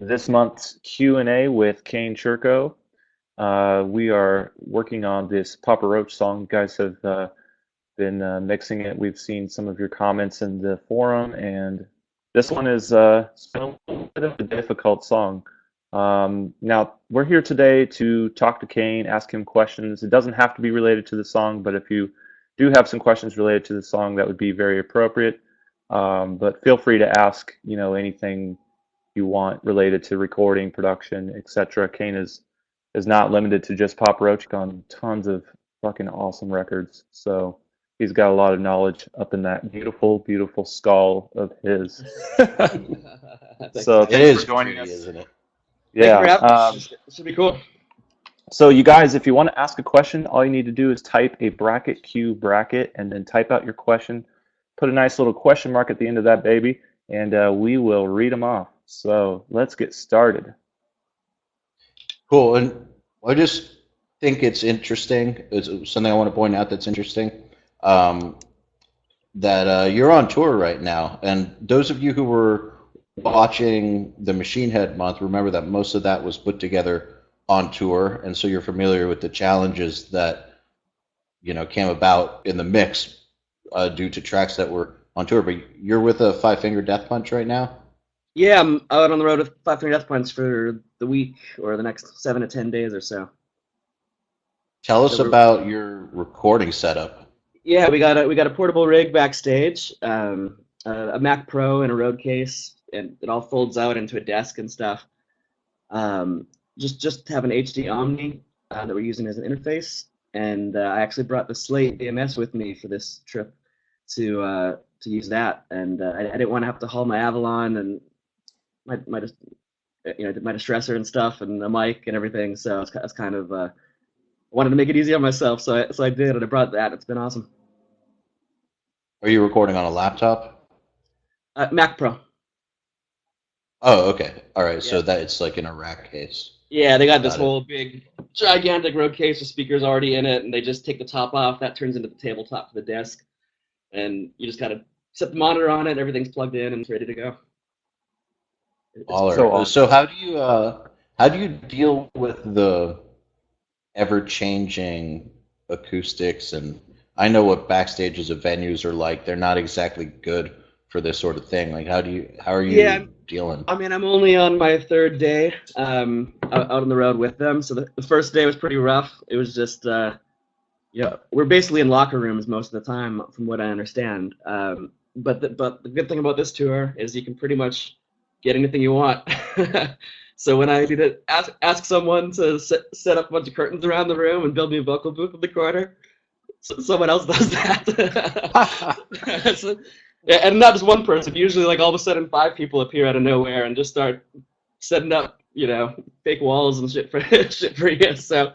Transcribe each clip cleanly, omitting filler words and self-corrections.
this month's Q&A with Kane Churko. We are working on this Papa Roach song. You guys have been mixing it. We've seen some of your comments in the forum, and this one is it's been a little bit of a difficult song. Now, we're here today to talk to Kane, ask him questions. It doesn't have to be related to the song, but if you do have some questions related to the song, that would be very appropriate. But feel free to ask, anything you want related to recording, production, etc. Kane is not limited to just Pop Roach. He's on tons of fucking awesome records. So he's got a lot of knowledge up in that beautiful, beautiful skull of his. So It thanks for is joining pretty, us. isn't it? Thank you for Yeah. having us. This should be cool. So you guys, if you want to ask a question, all you need to do is type a bracket Q bracket and then type out your question. Put a nice little question mark at the end of that baby, and we will read them off. So let's get started. Cool. And I just think it's interesting. It's something I want to point out that's interesting. Um, that you're on tour right now, and those of you who were watching the Machine Head month, remember that most of that was put together on tour, and so you're familiar with the challenges that came about in the mix due to tracks that were on tour. But you're with a Five Finger Death Punch right now. Yeah, I'm out on the road with 500 Death Punch for the week or the next 7 to 10 days or so. Tell us So we're, about your recording setup. yeah, we got a portable rig backstage, a Mac Pro and a Rode case, and it all folds out into a desk and stuff. Um, just have an HD Omni that we're using as an interface, and I actually brought the Slate DMS with me for this trip to use that, and I didn't want to have to haul my Avalon and my my distressor and stuff and the mic and everything. So it's kind of wanted to make it easy on myself, so I did, and I brought that. It's been awesome. Are you recording on a laptop? Mac Pro. Oh, okay. All right. Yeah. So that it's like in a rack case. Yeah, they got this Got it. whole big, gigantic Rode case with speakers already in it, and they just take the top off. That turns into the tabletop for the desk, and you just gotta set the monitor on it. Everything's plugged in and it's ready to go. It's All So right. awesome. So how do you deal with the ever changing acoustics? And I know what backstages of venues are like. They're not exactly good for this sort of thing. Like how are yeah. you dealing? I mean, I'm only on my third day out on the road with them. So the first day was pretty rough. It was just, yeah, we're basically in locker rooms most of the time, from what I understand. But the good thing about this tour is you can pretty much get anything you want. So when I need to ask someone to set up a bunch of curtains around the room and build me a vocal booth in the corner, someone else does that. So, yeah, and not just one person. Usually, like all of a sudden, 5 people appear out of nowhere and just start setting up, fake walls and shit for shit for you. So,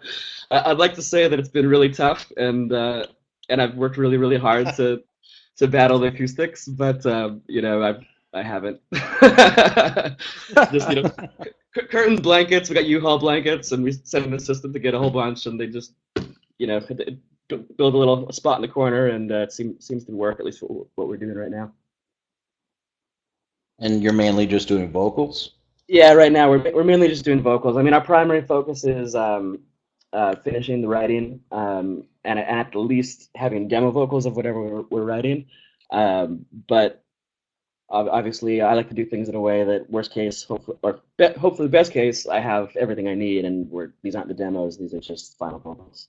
I'd like to say that it's been really tough, and I've worked really, really hard to battle the acoustics, but I haven't. Just curtains, blankets. We got U-Haul blankets, and we sent in the system to get a whole bunch, and they just build a little spot in the corner, and it seems to work, at least for what we're doing right now. And you're mainly just doing vocals? Yeah, right now we're mainly just doing vocals. I mean, our primary focus is finishing the writing, and at the least having demo vocals of whatever we're writing. But obviously, I like to do things in a way that worst case, hopefully best case, I have everything I need, and these aren't the demos; these are just final vocals.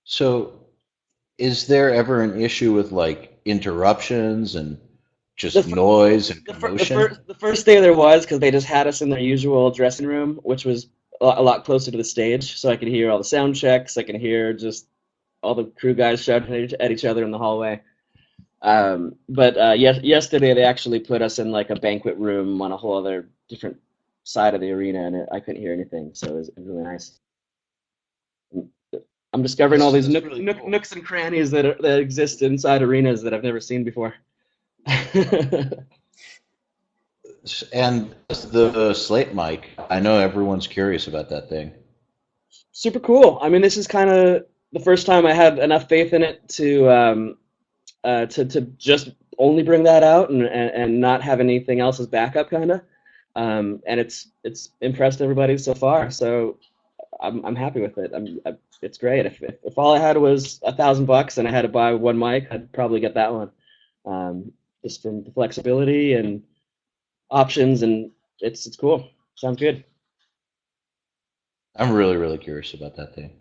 So is there ever an issue with like interruptions and The just noise and the commotion? first day there was, because they just had us in their usual dressing room, which was a lot closer to the stage, so I could hear all the sound checks. I could hear just all the crew guys shouting at each other in the hallway. But yesterday they actually put us in like a banquet room on a whole other different side of the arena, and I couldn't hear anything, so it was really nice. I'm discovering all these That's really cool. nooks and crannies that exist inside arenas that I've never seen before. And the slate mic, I know everyone's curious about that thing. Super cool. I mean, this is kind of the first time I had enough faith in it to just only bring that out and not have anything else as backup, kind of. And it's impressed everybody so far. So I'm happy with it. It's great. If all I had was $1,000 and I had to buy one mic, I'd probably get that one. Just from the flexibility and options, and it's cool. Sounds good. I'm really, really curious about that thing.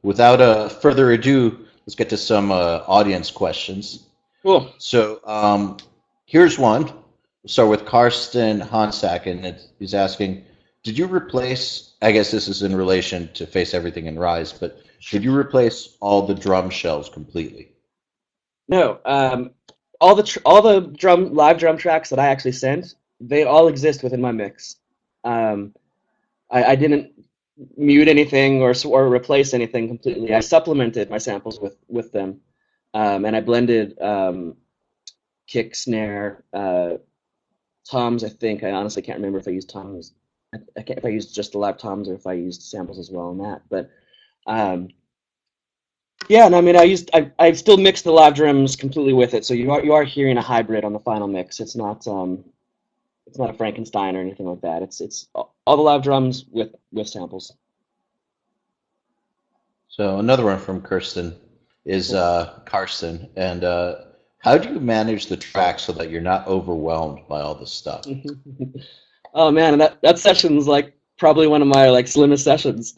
Without further ado, let's get to some audience questions. Cool. So here's one. We'll start with Karsten Hansack, and he's asking, did you replace, I guess this is in relation to Face Everything and Rise, but did you replace all the drum shells completely? No, all the live drum tracks that I actually sent, they all exist within my mix. Um, I didn't mute anything or replace anything completely. I supplemented my samples with them, and I blended kick, snare, toms. I think I honestly can't remember if I used toms. I can't if I used just the live toms or if I used samples as well in that. But um, yeah, and I mean I still mixed the live drums completely with it, so you are hearing a hybrid on the final mix. It's not a Frankenstein or anything like that. It's all the live drums with samples. So another one from Kirsten is Karsten, and how do you manage the track so that you're not overwhelmed by all this stuff? Oh man, and that session's like probably one of my like slimmest sessions.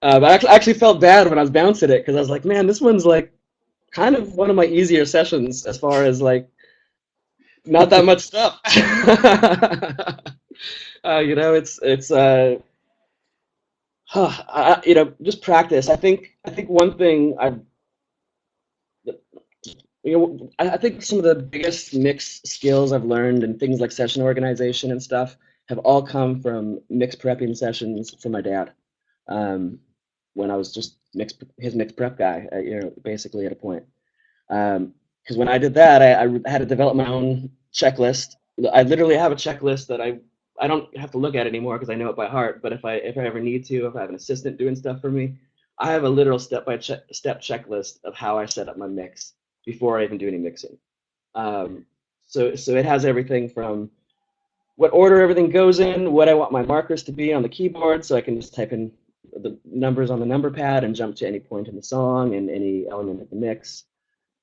But I actually felt bad when I was bouncing it because I was like, man, this one's like kind of one of my easier sessions as far as like not that much stuff. It's just practice. I think one thing I think some of the biggest mix skills I've learned and things like session organization and stuff have all come from mix prepping sessions from my dad. Um, when I was just his mix prep guy, basically at a point. Because when I did that, I had to develop my own checklist. I literally have a checklist that I don't have to look at anymore because I know it by heart. But if I ever need to, if I have an assistant doing stuff for me, I have a literal step checklist of how I set up my mix before I even do any mixing. Um, so it has everything from what order everything goes in, what I want my markers to be on the keyboard, so I can just type in the numbers on the number pad and jump to any point in the song and any element of the mix.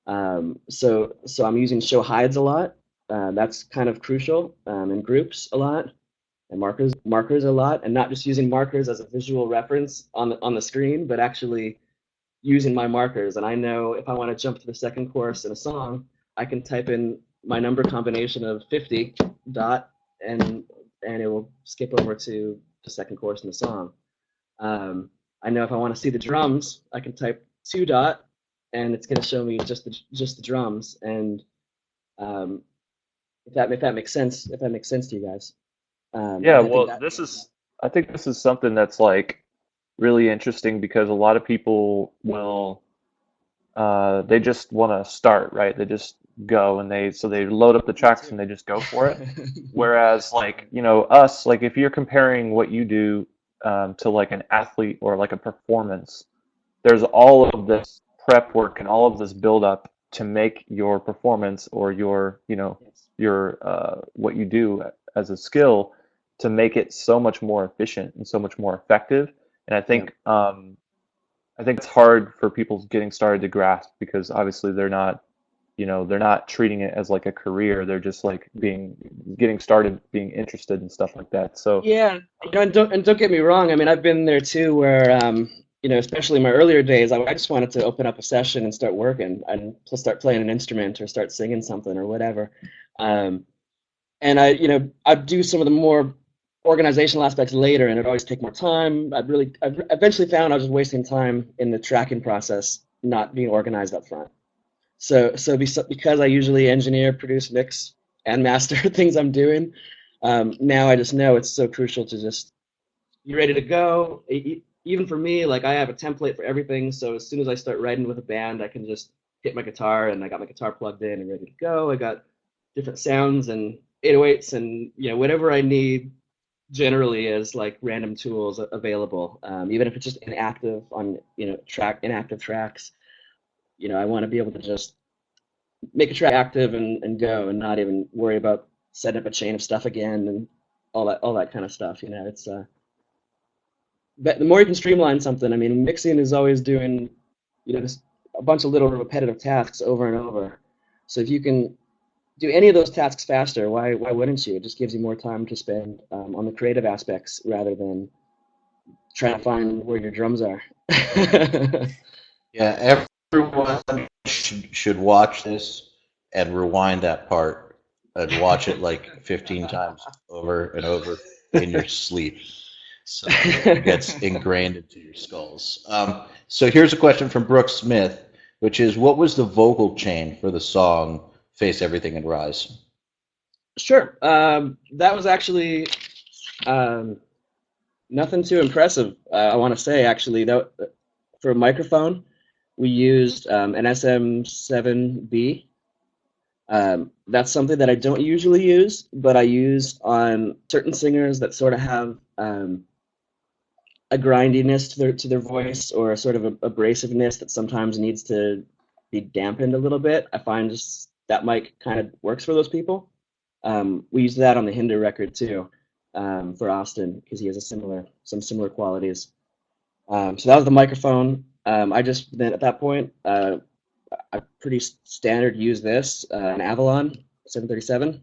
So I'm using show hides a lot. That's kind of crucial, and groups a lot, and markers a lot, and not just using markers as a visual reference on the screen, but actually using my markers. And I know if I want to jump to the second chorus in a song, I can type in my number combination of 50 dot and it will skip over to the second chorus in the song. I know if I want to see the drums, I can type 2 dot and it's going to show me just the drums. And um, if that makes sense, to you guys. Yeah, I think well, that I think this is something that's like really interesting because a lot of people will, they just want to start, right? They just go and so they load up the me tracks too. and they just go for it. Whereas like, us, like if you're comparing what you do to like an athlete or like a performance, there's all of this prep work and all of this build up to make your performance or Yes. your what you do as a skill to make it so much more efficient and so much more effective. And Yeah. I think it's hard for people getting started to grasp because obviously they're not treating it as like a career. They're just like getting started, being interested and stuff like that. So Yeah, and don't get me wrong. I mean, I've been there too, where especially in my earlier days, I just wanted to open up a session and start working and to start playing an instrument or start singing something or whatever. Um, and I'd do some of the more organizational aspects later, and it'd always take more time. I eventually found I was just wasting time in the tracking process, not being organized up front. Because I usually engineer, produce, mix, and master things I'm doing, now I just know it's so crucial to just be ready to go. Even for me, like I have a template for everything, so as soon as I start writing with a band, I can just hit my guitar and I got my guitar plugged in and ready to go. I got different sounds and 808s and whatever I need generally as like random tools available. Even if it's just inactive on inactive tracks. I want to be able to just make a track active and go, and not even worry about setting up a chain of stuff again and all that kind of stuff. It's but the more you can streamline something, I mean, mixing is always doing, just a bunch of little repetitive tasks over and over. So if you can do any of those tasks faster, why wouldn't you? It just gives you more time to spend on the creative aspects rather than trying to find where your drums are. Yeah, everyone should watch this and rewind that part and watch it like 15 times over and over in your sleep. So it gets ingrained into your skulls. So here's a question from Brooke Smith, which is, what was the vocal chain for the song Face Everything and Rise? Sure. That was actually nothing too impressive. I want to say actually that for a microphone, we used an SM7B. That's something that I don't usually use, but I use on certain singers that sort of have a grindiness to their voice, or a sort of abrasiveness that sometimes needs to be dampened a little bit. I find just that mic kind of works for those people. We used that on the Hinder record too, for Austin, because he has some similar qualities. So that was the microphone. I just then at that point, I pretty standard use this, an Avalon 737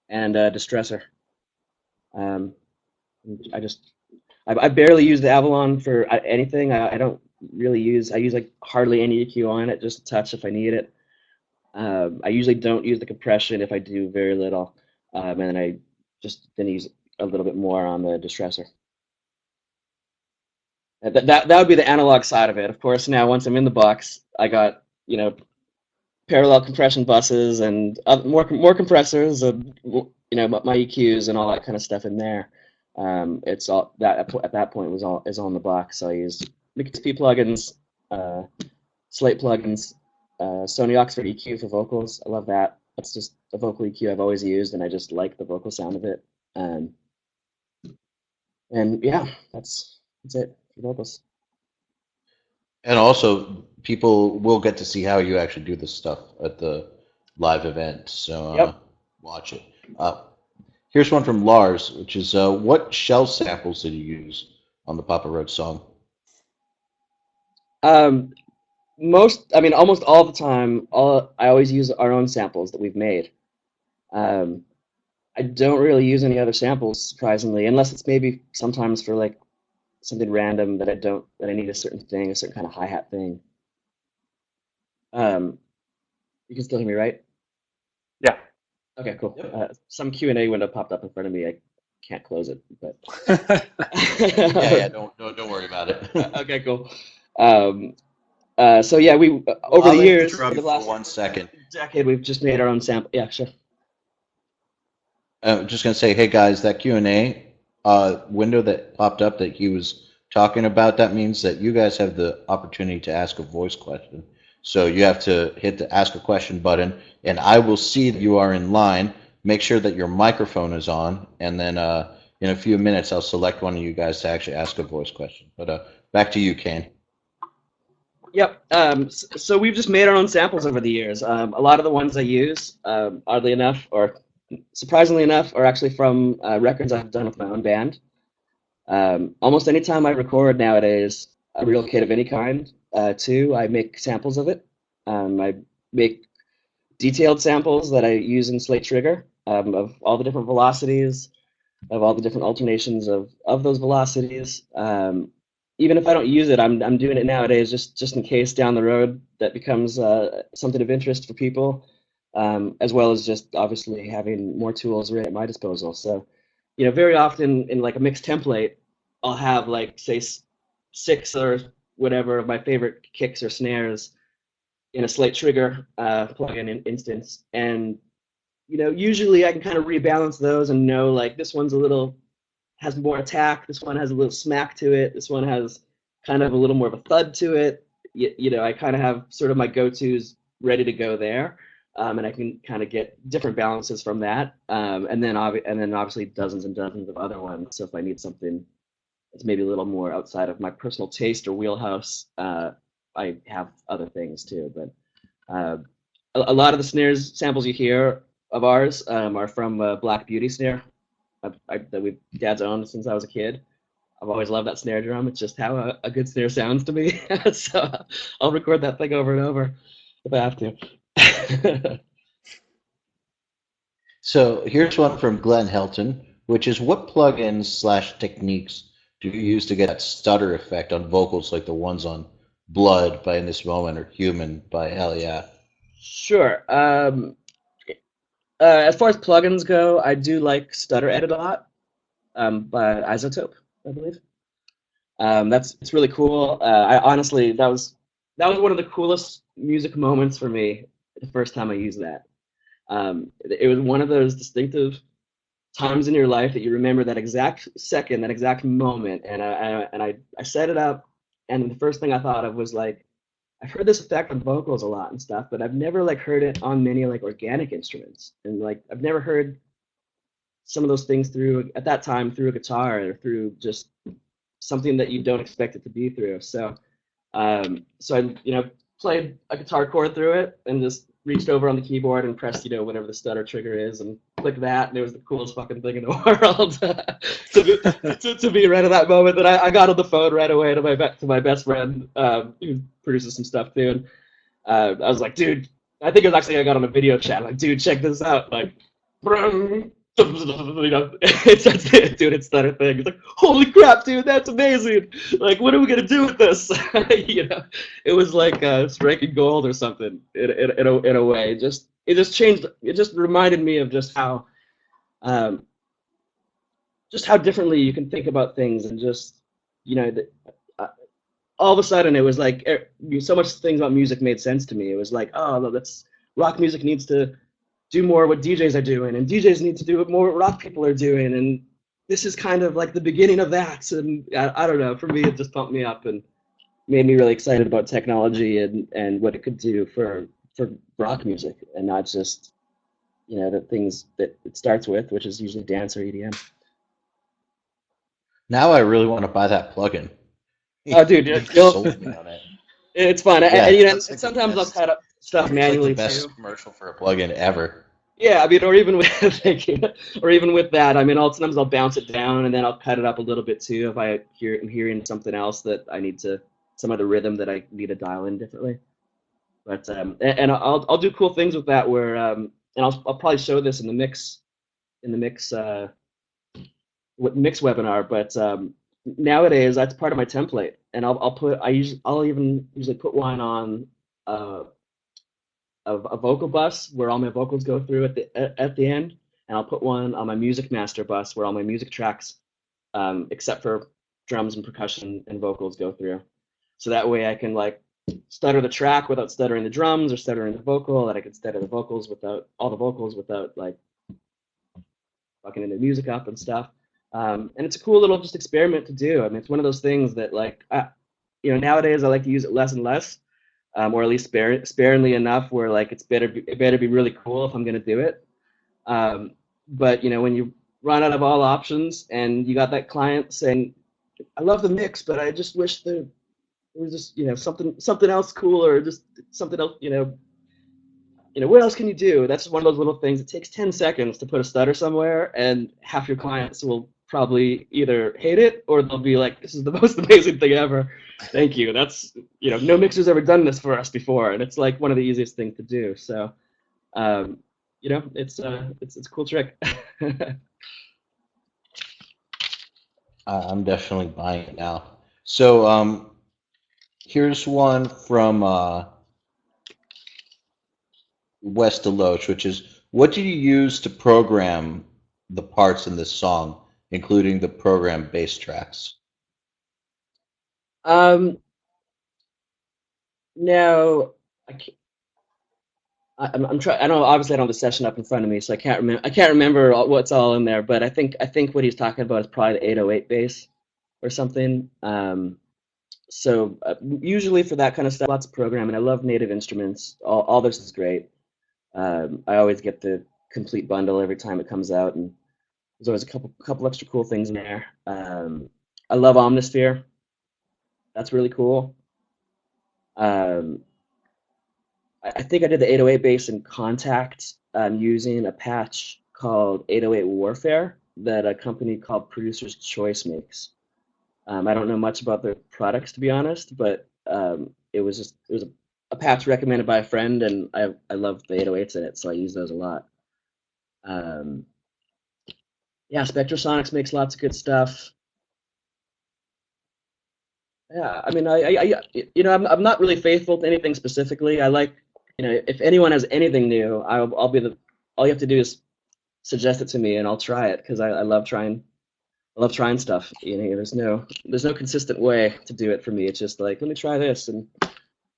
and a distressor. Um, I barely use the Avalon for anything. I don't really use. I use like hardly any EQ on it, just a touch if I need it. I usually don't use the compression if I do very little, and then I just then use a little bit more on the distressor. That would be the analog side of it. Of course, now once I'm in the box, I got parallel compression buses and more compressors, and my EQs and all that kind of stuff in there. It's all that at that point is all in the box. So I use P plugins, Slate plugins, Sony Oxford EQ for vocals. I love that. That's just a vocal EQ I've always used, and I just like the vocal sound of it. And yeah, that's it for vocals. And also, people will get to see how you actually do this stuff at the live event. So Yep. watch it. Here's one from Lars, which is, what shell samples did you use on the Papa Roach song? Almost all the time, I always use our own samples that we've made. Um, I don't really use any other samples, surprisingly, unless it's maybe sometimes for like something random that I need a certain thing, a certain kind of hi-hat thing. You can still hear me, right? Yeah. Okay, cool. Yep. Some Q&A window popped up in front of me. I can't close it, but Yeah, don't worry about it. okay, cool. So yeah, we over I'll the years, interrupt over you the for last 1 second. decade, we've just made our own sample. Yeah, sure. I'm just gonna say, hey guys, that Q&A window that popped up that he was talking about, that means that you guys have the opportunity to ask a voice question. So you have to hit the ask a question button, and I will see that you are in line. Make sure that your microphone is on, and then in a few minutes I'll select one of you guys to actually ask a voice question. But back to you, Kane. Yep. So we've just made our own samples over the years. A lot of the ones I use, oddly enough, or surprisingly enough, are actually from records I've done with my own band. Almost any time I record nowadays, a real kit of any kind, too, I make samples of it. I make detailed samples that I use in Slate Trigger, of all the different velocities, of all the different alternations of those velocities. Even if I don't use it, I'm doing it nowadays just in case down the road that becomes something of interest for people, as well as just obviously having more tools right at my disposal. So, very often in like a mixed template, I'll have like say 6 or whatever of my favorite kicks or snares in a Slate Trigger plugin instance, and usually I can kind of rebalance those and know like this one's has more attack, this one has a little smack to it, this one has kind of a little more of a thud to it. I kind of have sort of my go-tos ready to go there, and I can kind of get different balances from that, and then obviously dozens and dozens of other ones. So if I need something that's maybe a little more outside of my personal taste or wheelhouse, I have other things too. But a lot of the snares samples you hear of ours are from Black Beauty snare that we dad's owned since I was a kid. I've always loved that snare drum. It's just how a good snare sounds to me. So I'll record that thing over and over if I have to. So here's one from Glenn Helton, which is what plugins slash techniques do you use to get that stutter effect on vocals like the ones on Blood by In This Moment or Human by Hell Yeah? Sure. As far as plugins go, I do like Stutter Edit a lot by Isotope, I believe. It's really cool. I honestly that was one of the coolest music moments for me the first time I used that. It was one of those distinctive times in your life that you remember that exact second, that exact moment, and I set it up, and the first thing I thought of was like, I've heard this effect on vocals a lot and stuff, but I've never like heard it on many like organic instruments, and like I've never heard some of those things through at that time through a guitar or through just something that you don't expect it to be through. So I played a guitar chord through it and just reached over on the keyboard and pressed whatever the stutter trigger is and clicked that, and it was the coolest fucking thing in the world to be right at that moment. That I got on the phone right away to my best friend who produces some stuff too, and I was like, dude, I think it was actually I got on a video chat like, dude, check this out, like. It's dude, it's stutter thing. It's like, holy crap, dude, that's amazing. Like, what are we gonna do with this? It was like striking gold or something in a way. It just changed. It just reminded me of um, just how differently you can think about things, and just uh, all of a sudden it was like so much things about music made sense to me. It was like, oh, no, that's rock music needs to do more what DJs are doing, and DJs need to do what more rock people are doing, and this is kind of like the beginning of that. And I don't know, for me, it just pumped me up and made me really excited about technology and what it could do for rock music, and not just the things that it starts with, which is usually dance or EDM. Now I really want to buy that plugin. Oh, dude, You sold me on it. it's fun. Yeah, And that's like the sometimes I'll best. cut up stuff It's like manually the best too. commercial for a plugin ever. Yeah, I mean, or even with thank you, or even with that, I mean, sometimes I'll bounce it down and then I'll cut it up a little bit too if I'm hearing something else that I need to some other rhythm that I need to dial in differently. But and I'll do cool things with that where and I'll probably show this in the mix mix webinar. But nowadays that's part of my template, and I'll even usually put one on uh, a vocal bus where all my vocals go through at the end, and I'll put one on my music master bus where all my music tracks, except for drums and percussion and vocals, go through. So that way I can like stutter the track without stuttering the drums or stuttering the vocal, that I can stutter the vocals without all the vocals without like fucking the music up and stuff. And it's a cool little just experiment to do. I mean, it's one of those things that like nowadays I like to use it less and less, or at least sparingly enough where like it better be really cool if I'm gonna do it. But when you run out of all options and you got that client saying, I love the mix, but I just wish there was just something else cool, or just something else, what else can you do? That's one of those little things. It takes 10 seconds to put a stutter somewhere, and half your clients will probably either hate it or they'll be like, this is the most amazing thing ever. Thank you. That's, no mixer's ever done this for us before. And it's like one of the easiest things to do. So, it's a cool trick. I'm definitely buying it now. So here's one from West Deloach, which is, what do you use to program the parts in this song, including the program bass tracks? Now, I can't, I'm trying. I know obviously I don't have the session up in front of me, so I can't remember. I can't remember what's all in there. But I think what he's talking about is probably the 808 bass or something. So usually for that kind of stuff, lots of programming. I love native instruments. All this is great. I always get the complete bundle every time it comes out, and there's always a couple extra cool things in there. I love Omnisphere. That's really cool. Um, I think I did the 808 bass in Contact using a patch called 808 Warfare that a company called Producer's Choice makes. I don't know much about their products, to be honest, but it was a patch recommended by a friend, and I love the 808s in it, so I use those a lot. Um, yeah, Spectrasonics makes lots of good stuff. Yeah, I mean, I'm not really faithful to anything specifically. I like, if anyone has anything new, I'll be the. All you have to do is suggest it to me, and I'll try it because I love trying. I love trying stuff. There's no consistent way to do it for me. It's just like, let me try this, and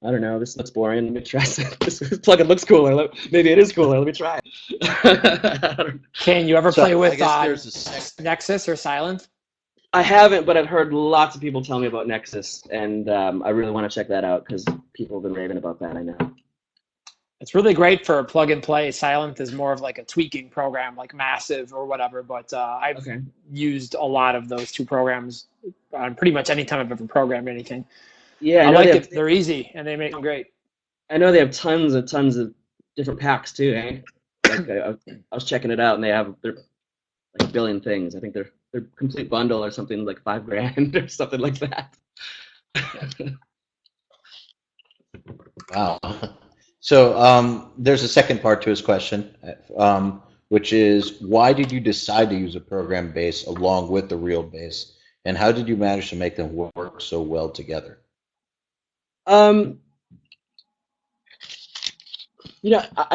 I don't know, this looks boring. Let me try this plugin looks cooler. Maybe it is cooler. Let me try it. Can you ever So play I with guess there's a second. Nexus or Silent? I haven't, but I've heard lots of people tell me about Nexus, and I really want to check that out because people have been raving about that. I know. It's really great for plug and play. Silent is more of like a tweaking program, like Massive or whatever. But I've used a lot of those two programs on pretty much any time I've ever programmed anything. Yeah, I like it. They're easy and they make them great. I know they have tons of different packs too. Eh? Like I was checking it out, and they're like a billion things. I think their complete bundle or something like $5,000 or something like that. Wow. So there's a second part to his question, which is why did you decide to use a program bass along with the real bass, and how did you manage to make them work so well together? I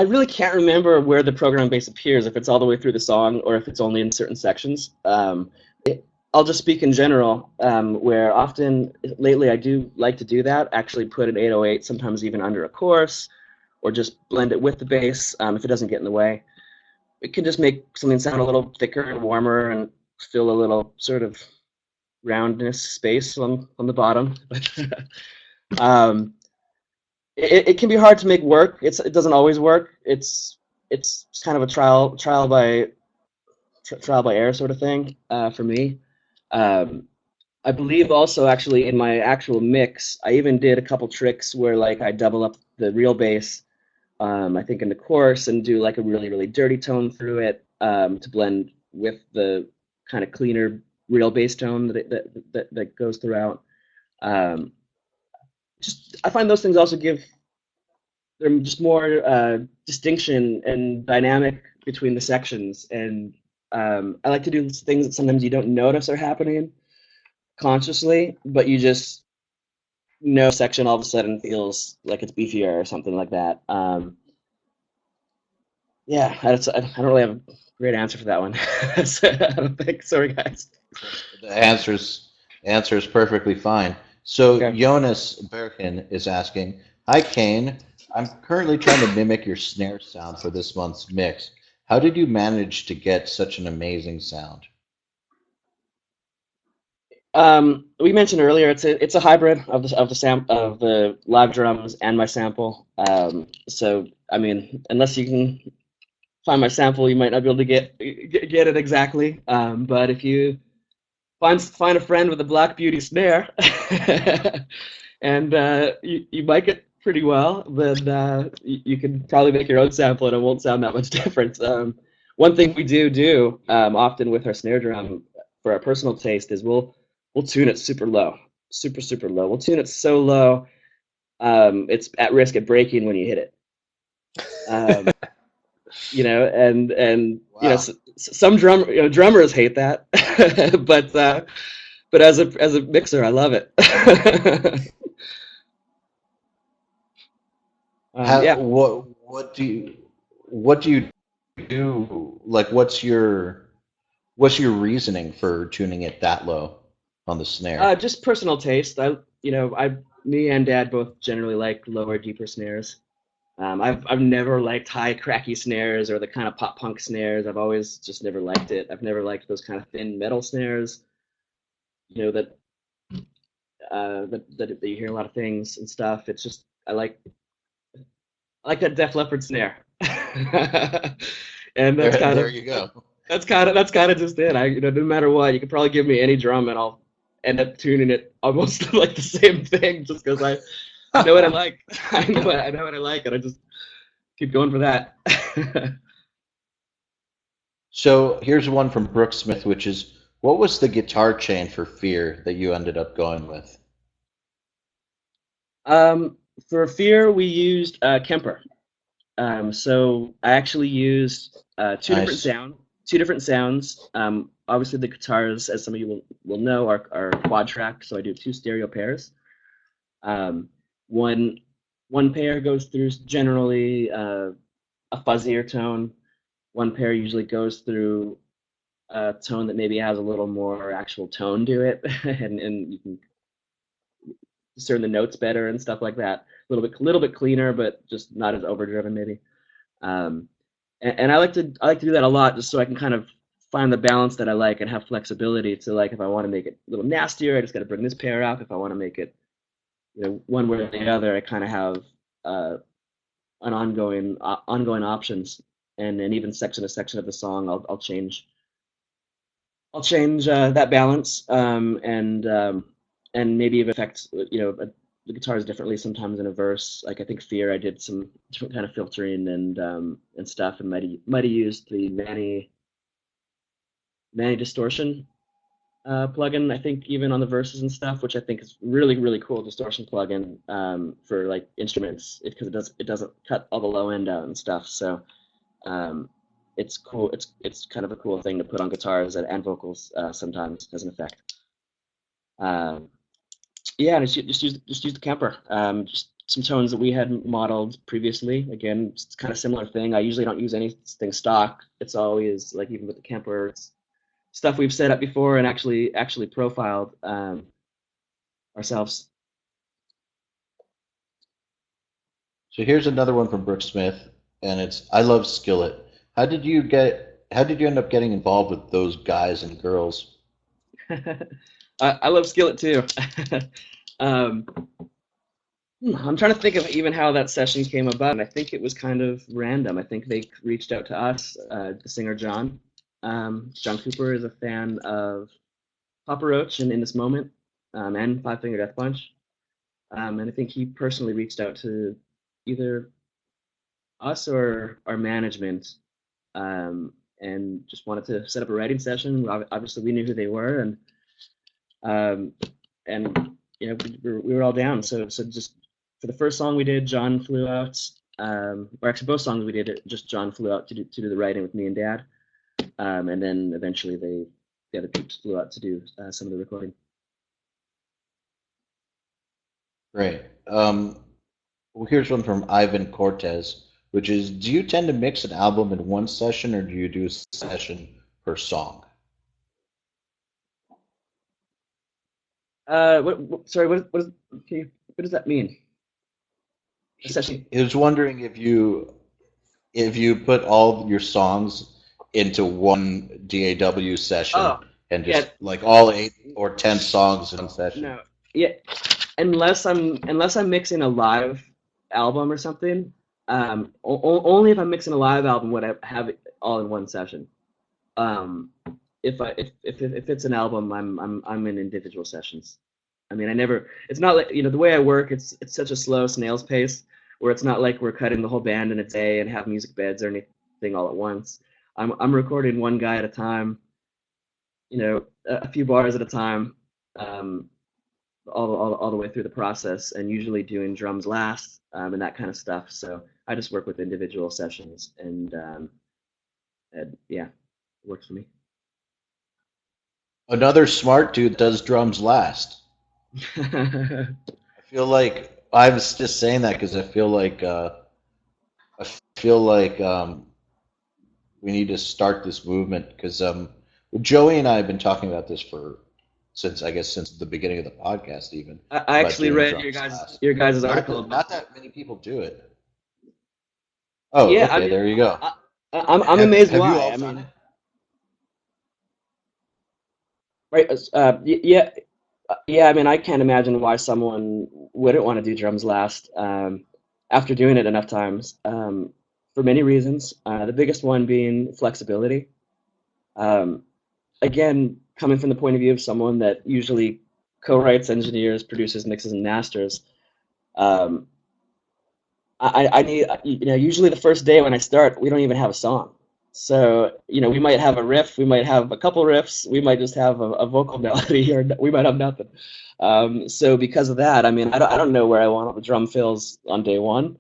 really can't remember where the program bass appears, if it's all the way through the song or if it's only in certain sections. I'll just speak in general, where often lately I do like to do that, actually put an 808 sometimes even under a chorus, or just blend it with the bass if it doesn't get in the way. It can just make something sound a little thicker and warmer and fill a little sort of roundness space on the bottom. It can be hard to make work. It doesn't always work. It's kind of a trial by error sort of thing for me. I believe also actually in my actual mix, I even did a couple tricks where like I double up the real bass, I think in the chorus, and do like a really, really dirty tone through it to blend with the kind of cleaner real bass tone that goes throughout. I find those things also give them just more distinction and dynamic between the sections, and I like to do things that sometimes you don't notice are happening consciously, but you just know section all of a sudden feels like it's beefier or something like that. Yeah, I don't really have a great answer for that one. I don't think. Sorry, guys. The answer is perfectly fine. So Okay. Jonas Berkin is asking, hi Kane, I'm currently trying to mimic your snare sound for this month's mix. How did you manage to get such an amazing sound? We mentioned earlier it's a hybrid of the live drums and my sample. So I mean, unless you can find my sample, you might not be able to get it exactly. But if you find a friend with a Black Beauty snare, and you might get pretty well, then you can probably make your own sample, and it won't sound that much different. One thing we do often with our snare drum for our personal taste is we'll tune it super low, super low. We'll tune it so low it's at risk of breaking when you hit it. And Wow. some drummers hate that, but as a mixer, I love it. Yeah. What do you do? Like, what's your reasoning for tuning it that low on the snare? Just personal taste. Me and Dad both generally like lower, deeper snares. I've never liked high, cracky snares or the kind of pop punk snares. I've always just never liked it. I've never liked those kind of thin metal snares. That you hear a lot of things and stuff. It's just I like that Def Leppard snare, and There you go. that's kind of just it. No matter what, you could probably give me any drum and I'll end up tuning it almost like the same thing, just because I know what I like. I know what I like, and I just keep going for that. So here's one from Brooke Smith, which is, what was the guitar chain for Fear that you ended up going with? For Fear, we used Kemper. So I actually used two different Nice. sounds. Obviously, the guitars, as some of you will know, are quad track, so I do 2 stereo pairs. One pair goes through generally a fuzzier tone. One pair usually goes through a tone that maybe has a little more actual tone to it, and you can discern the notes better and stuff like that. A little bit cleaner, but just not as overdriven maybe. Um, and I like to do that a lot, just so I can kind of find the balance that I like and have flexibility to, like, if I want to make it a little nastier, I just got to bring this pair up. If I want to make it, one way or the other, I kind of have an ongoing options, and even section to section of the song, I'll change that balance, and maybe even affect the guitars differently sometimes in a verse. Like, I think Fear, I did some different kind of filtering and stuff, and might have used the Manny distortion plugin, I think, even on the verses and stuff, which I think is really, really cool distortion plugin for like instruments, because it doesn't cut all the low end out and stuff. So it's cool. It's kind of a cool thing to put on guitars and vocals sometimes as an effect. Yeah, and just use the Kemper. Just some tones that we had modeled previously. Again, it's kind of similar thing. I usually don't use anything stock. It's always, like, even with the Kemper, it's stuff we've set up before and actually profiled ourselves. So here's another one from Brooke Smith, and it's, I love Skillet. How did you end up getting involved with those guys and girls? I love Skillet too. I'm trying to think of even how that session came about, and I think it was kind of random. I think they reached out to us, the singer John. John Cooper is a fan of Papa Roach and In This Moment, and Five Finger Death Punch. And I think he personally reached out to either us or our management, and just wanted to set up a writing session. Obviously, we knew who they were, and we were all down. So just for the first song we did, John flew out, or actually both songs we did, just John flew out to do the writing with me and Dad, and then eventually the other peeps flew out to do some of the recording. Great. Well, here's one from Ivan Cortez, which is, do you tend to mix an album in one session, or do you do a session per song? Sorry, what does that mean? A session? He was wondering if you put all your songs into one DAW session and just like all 8 or 10 songs in one session. No, yeah, unless I'm mixing a live album or something. Only if I'm mixing a live album would I have it all in one session. If it's an album, I'm in individual sessions. I mean, it's not like, the way I work, it's such a slow snail's pace, where it's not like we're cutting the whole band in a day and have music beds or anything all at once. I'm recording one guy at a time, a few bars at a time, all the way through the process, and usually doing drums last, and that kind of stuff. So I just work with individual sessions, and yeah, it works for me. Another smart dude does drums last. I feel like I was just saying that because I feel like we need to start this movement, because Joey and I have been talking about this since the beginning of the podcast, even. I actually read your guys' article. Not that many people do it. Oh, yeah, okay, there you go. I'm amazed why. I mean, right? Yeah. I mean, I can't imagine why someone wouldn't want to do drums last after doing it enough times, for many reasons. The biggest one being flexibility. Again, coming from the point of view of someone that usually co-writes, engineers, produces, mixes, and masters, Um, I need, usually the first day when I start, we don't even have a song. So, we might have a riff, we might have a couple riffs, we might just have a vocal melody, or we might have nothing. So because of that, I don't know where I want the drum fills on day one.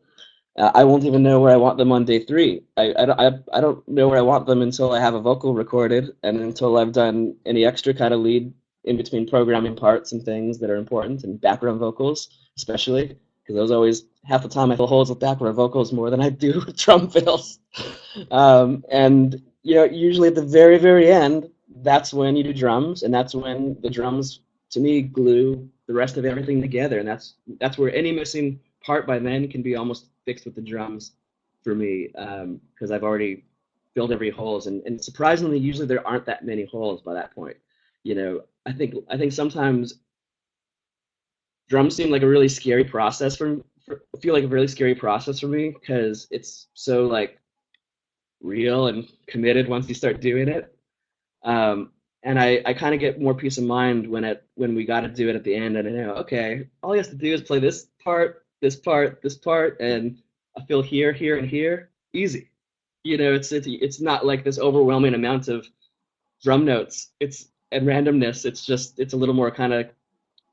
I won't even know where I want them on day three. I don't know where I want them until I have a vocal recorded and until I've done any extra kind of lead in between programming parts and things that are important, and background vocals especially, because those always, half the time I fill holes with background vocals more than I do with drum fills. And usually at the very, very end, that's when you do drums, and that's when the drums, to me, glue the rest of everything together, and that's where any missing part by then can be almost fixed with the drums for me, because I've already filled every holes, and surprisingly, usually there aren't that many holes by that point. I think sometimes drums seem like a really scary process feel like a really scary process for me, because it's so like real and committed once you start doing it. And I kind of get more peace of mind when we got to do it at the end, and I know, okay, all he has to do is play this part, this part, this part, and I feel here, here, and here, easy. It's not like this overwhelming amount of drum notes. And randomness. It's a little more kind of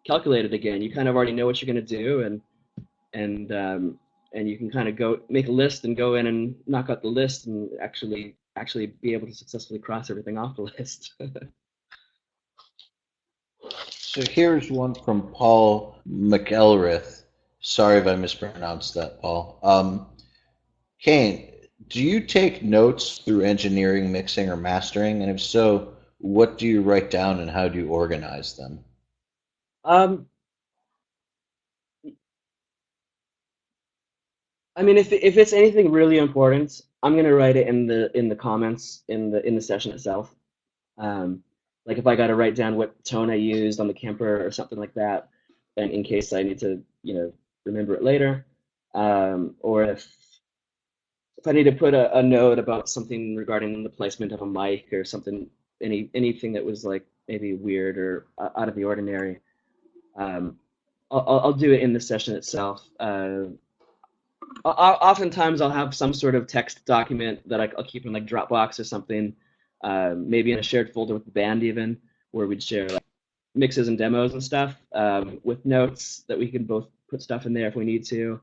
calculated again. You kind of already know what you're gonna do, and you can kind of go make a list and go in and knock out the list and actually be able to successfully cross everything off the list. So here's one from Paul McElrath. Sorry if I mispronounced that, Paul. Kane, do you take notes through engineering, mixing, or mastering? And if so, what do you write down and how do you organize them? If it's anything really important, I'm gonna write it in the comments in the session itself. Like if I got to write down what tone I used on the Kemper or something like that, and in case I need to, remember it later, or if I need to put a note about something regarding the placement of a mic or something, anything that was like maybe weird or out of the ordinary, I'll do it in the session itself. Oftentimes I'll have some sort of text document that I'll keep in like Dropbox or something, maybe in a shared folder with the band even, where we'd share like mixes and demos and stuff, with notes that we can both put stuff in there if we need to.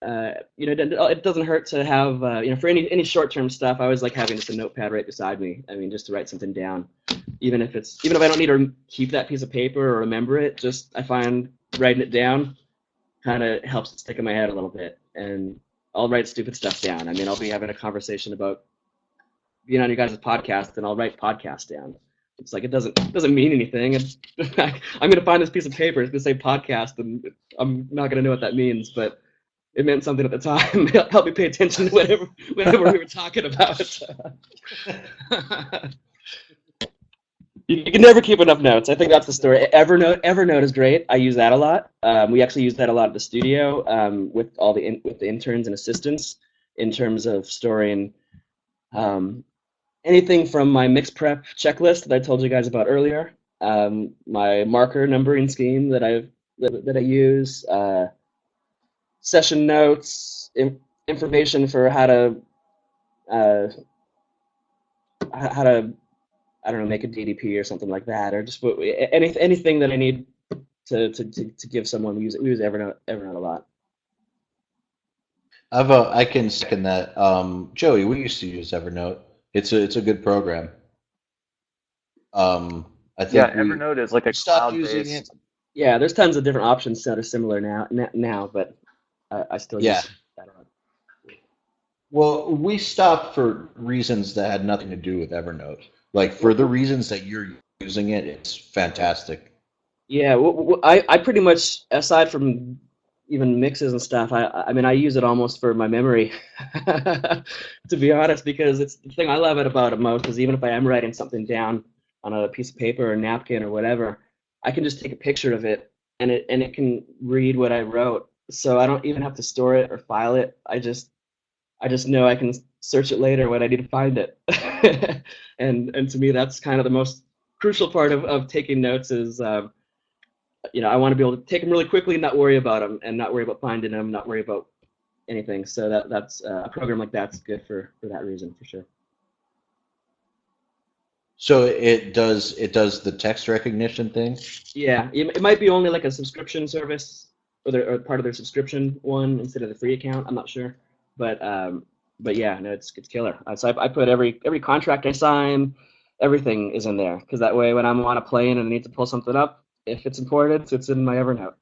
It doesn't hurt to have, for any short-term stuff, I always like having just a notepad right beside me. Just to write something down, even if I don't need to keep that piece of paper or remember it, just I find writing it down kind of helps it stick in my head a little bit. And I'll write stupid stuff down. I'll be having a conversation about being on your guys' podcast, and I'll write podcast down. It's like it doesn't mean anything. I'm gonna find this piece of paper. It's gonna say podcast, and I'm not gonna know what that means, but it meant something at the time. It helped me pay attention to whatever we were talking about. You can never keep enough notes. I think that's the story. Evernote is great. I use that a lot. We actually use that a lot at the studio, with all the interns and assistants, in terms of storing anything from my mix prep checklist that I told you guys about earlier, my marker numbering scheme that I use, session notes, information for how to I don't know, make a DDP or something like that, or just anything that I need to give someone. We use Evernote a lot. I can second that. Joey, we used to use Evernote. It's a good program. I think Evernote is like a stopped using cloud-based. it. Yeah, there's tons of different options that are similar now, but I still use that a lot. Well, we stopped for reasons that had nothing to do with Evernote. Like for the reasons that you're using it, it's fantastic. Yeah, I pretty much, aside from even mixes and stuff, I use it almost for my memory, to be honest, because it's the thing I love about it most is even if I am writing something down on a piece of paper or napkin or whatever, I can just take a picture of it and it can read what I wrote, so I don't even have to store it or file it. I just know I can search it later when I need to find it. And to me, that's kind of the most crucial part of taking notes is I want to be able to take them really quickly, and not worry about them, and not worry about finding them, not worry about anything. So that's a program like that's good for that reason, for sure. So it does the text recognition thing? Yeah, it might be only like a subscription service, or part of their subscription one instead of the free account. I'm not sure, but yeah, no, it's killer. So I put every contract I sign, everything is in there, because that way when I'm on a plane and I need to pull something up, if it's important, it's in my Evernote.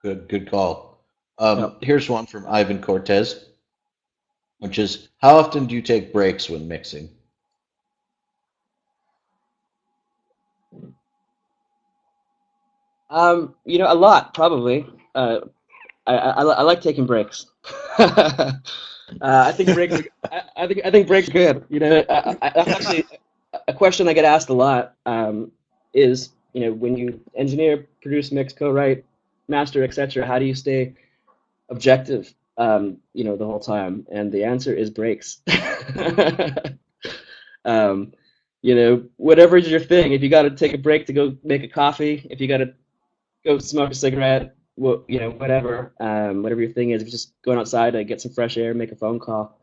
Good call. Yep. Here's one from Ivan Cortez, which is, how often do you take breaks when mixing? A lot probably. I like taking breaks. I think breaks. I think breaks are good. That's actually a question I get asked a lot. Is when you engineer, produce, mix, co-write, master, etc., how do you stay objective? The whole time, and the answer is breaks. um, whatever's your thing. If you got to take a break to go make a coffee, if you got to go smoke a cigarette, whatever, whatever your thing is, if you're just going outside to get some fresh air, make a phone call,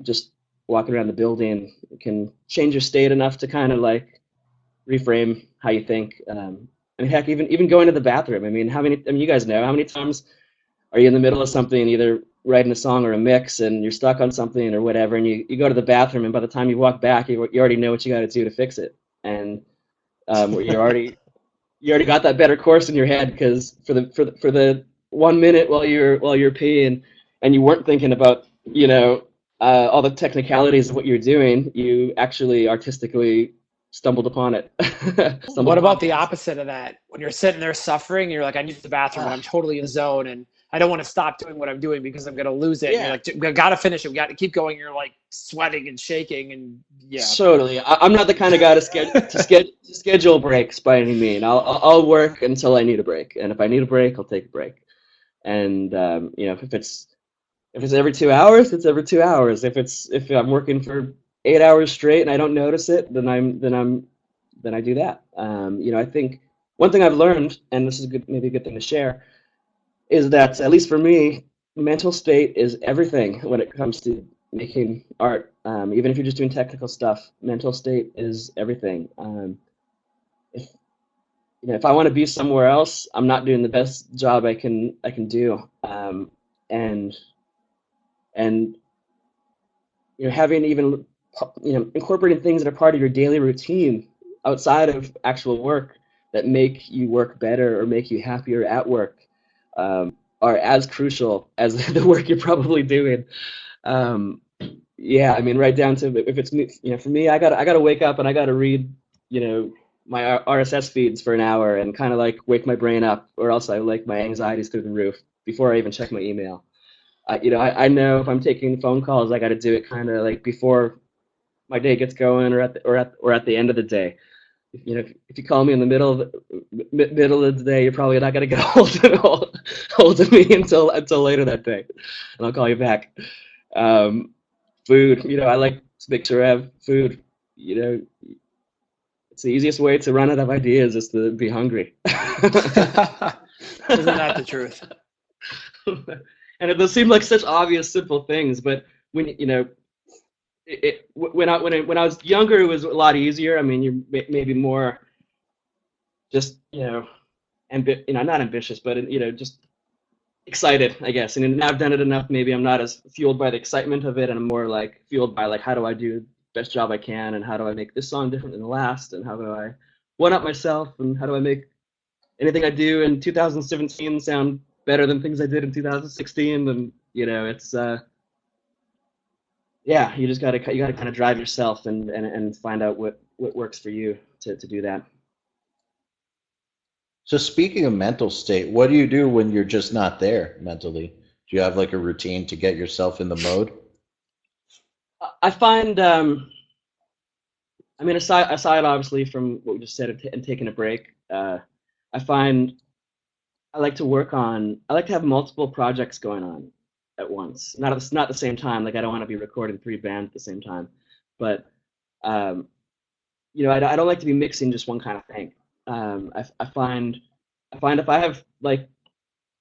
just walking around the building can change your state enough to kind of like reframe how you think. Heck, even going to the bathroom. I mean, you guys know how many times are you in the middle of something, either writing a song or a mix, and you're stuck on something or whatever, and you go to the bathroom, and by the time you walk back, you already know what you got to do to fix it, and you already got that better course in your head, because for the 1 minute while you're peeing, and you weren't thinking about all the technicalities of what you're doing, you actually artistically stumbled upon it. What about the opposite of that? When you're sitting there suffering, you're like, I need the bathroom, and I'm totally in zone, and I don't want to stop doing what I'm doing because I'm going to lose it. Yeah. You're like, we got to finish it. We got to keep going. You're like sweating and shaking, and yeah. Totally. I'm not the kind of guy to schedule breaks by any means. I'll work until I need a break, and if I need a break, I'll take a break. And if it's every 2 hours, it's every 2 hours. If I'm working for 8 hours straight and I don't notice it, then I do that. I think one thing I've learned, and this is maybe a good thing to share, is that, at least for me, mental state is everything when it comes to making art. Even if you're just doing technical stuff, mental state is everything. If I want to be somewhere else, I'm not doing the best job I can do. And having even incorporating things that are part of your daily routine outside of actual work that make you work better or make you happier at work, are as crucial as the work you're probably doing. Right down to, if it's me, for me, I gotta wake up and I gotta read, my RSS feeds for an hour and kind of like wake my brain up, or else my anxiety's through the roof before I even check my email. I know if I'm taking phone calls, I got to do it kind of like before my day gets going, or at the end of the day. If you call me in the middle of the day, you're probably not gonna get hold of me until later that day, and I'll call you back. Food, I like to make sure I have food. It's the easiest way to run out of ideas is to be hungry. Isn't that the truth? And it does seem like such obvious, simple things, but when when I was younger, it was a lot easier. I mean, you're maybe more just not ambitious, but just excited, I guess. And now I've done it enough. Maybe I'm not as fueled by the excitement of it, and I'm more like fueled by how do I do the best job I can, and how do I make this song different than the last, and how do I one up myself, and how do I make anything I do in 2017 sound better than things I did in 2016. And it's you just gotta kind of drive yourself and find out what works for you to do that. So speaking of mental state, what do you do when you're just not there mentally? Do you have like a routine to get yourself in the mode? I find, aside obviously from what we just said and taking a break, I find I like to have multiple projects going on at once. Not the same time. Like, I don't want to be recording 3 bands at the same time, but I don't like to be mixing just one kind of thing. I find if I have like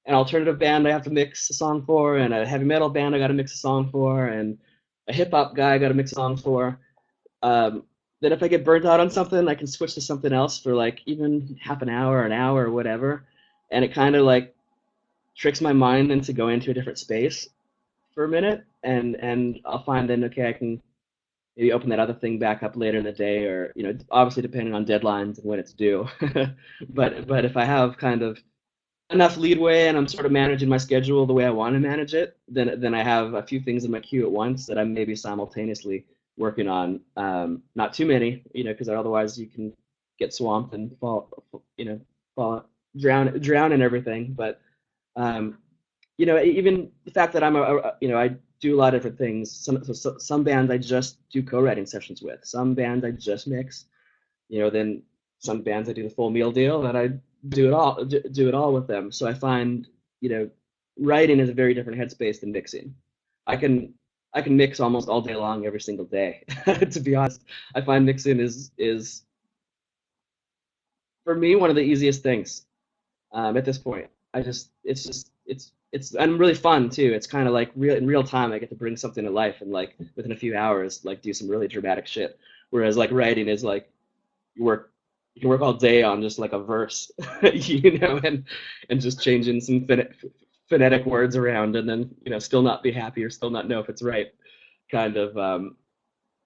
an alternative band I have to mix a song for, and a heavy metal band I got to mix a song for, and a hip hop guy I got to mix a song for. Um, then if I get burnt out on something, I can switch to something else for like even half an hour or whatever, and it kind of like tricks my mind into going to a different space for a minute, and I'll find then okay I can maybe open that other thing back up later in the day, or obviously depending on deadlines and when it's due. But if I have kind of enough leadway and I'm sort of managing my schedule the way I want to manage it, then I have a few things in my queue at once that I'm maybe simultaneously working on. Not too many, because otherwise you can get swamped and fall, drown in everything. But even the fact that I do a lot of different things. Some bands I just do co-writing sessions with. Some bands I just mix. Then some bands I do the full meal deal, and I do it all with them. So I find writing is a very different headspace than mixing. I can mix almost all day long every single day. To be honest, I find mixing is for me one of the easiest things at this point. It's and really fun too. It's kind of like in real time. I get to bring something to life and like within a few hours, like do some really dramatic shit. Whereas like writing is like you can work all day on just like a verse, and just changing some phonetic words around, and then still not be happy or still not know if it's right, kind of.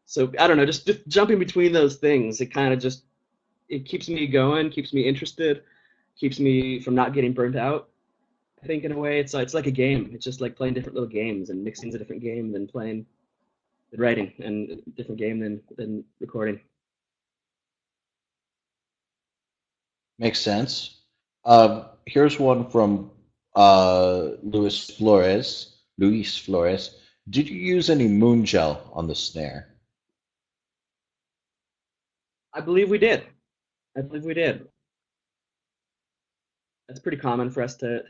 So I don't know, just jumping between those things, it kind of just it keeps me going, keeps me interested, keeps me from not getting burnt out. I think in a way it's like a game. It's just like playing different little games, and mixing's a different game than writing, and a different game than recording. Makes sense. Here's one from Luis Flores. Luis Flores. Did you use any moon gel on the snare? I believe we did. That's pretty common for us to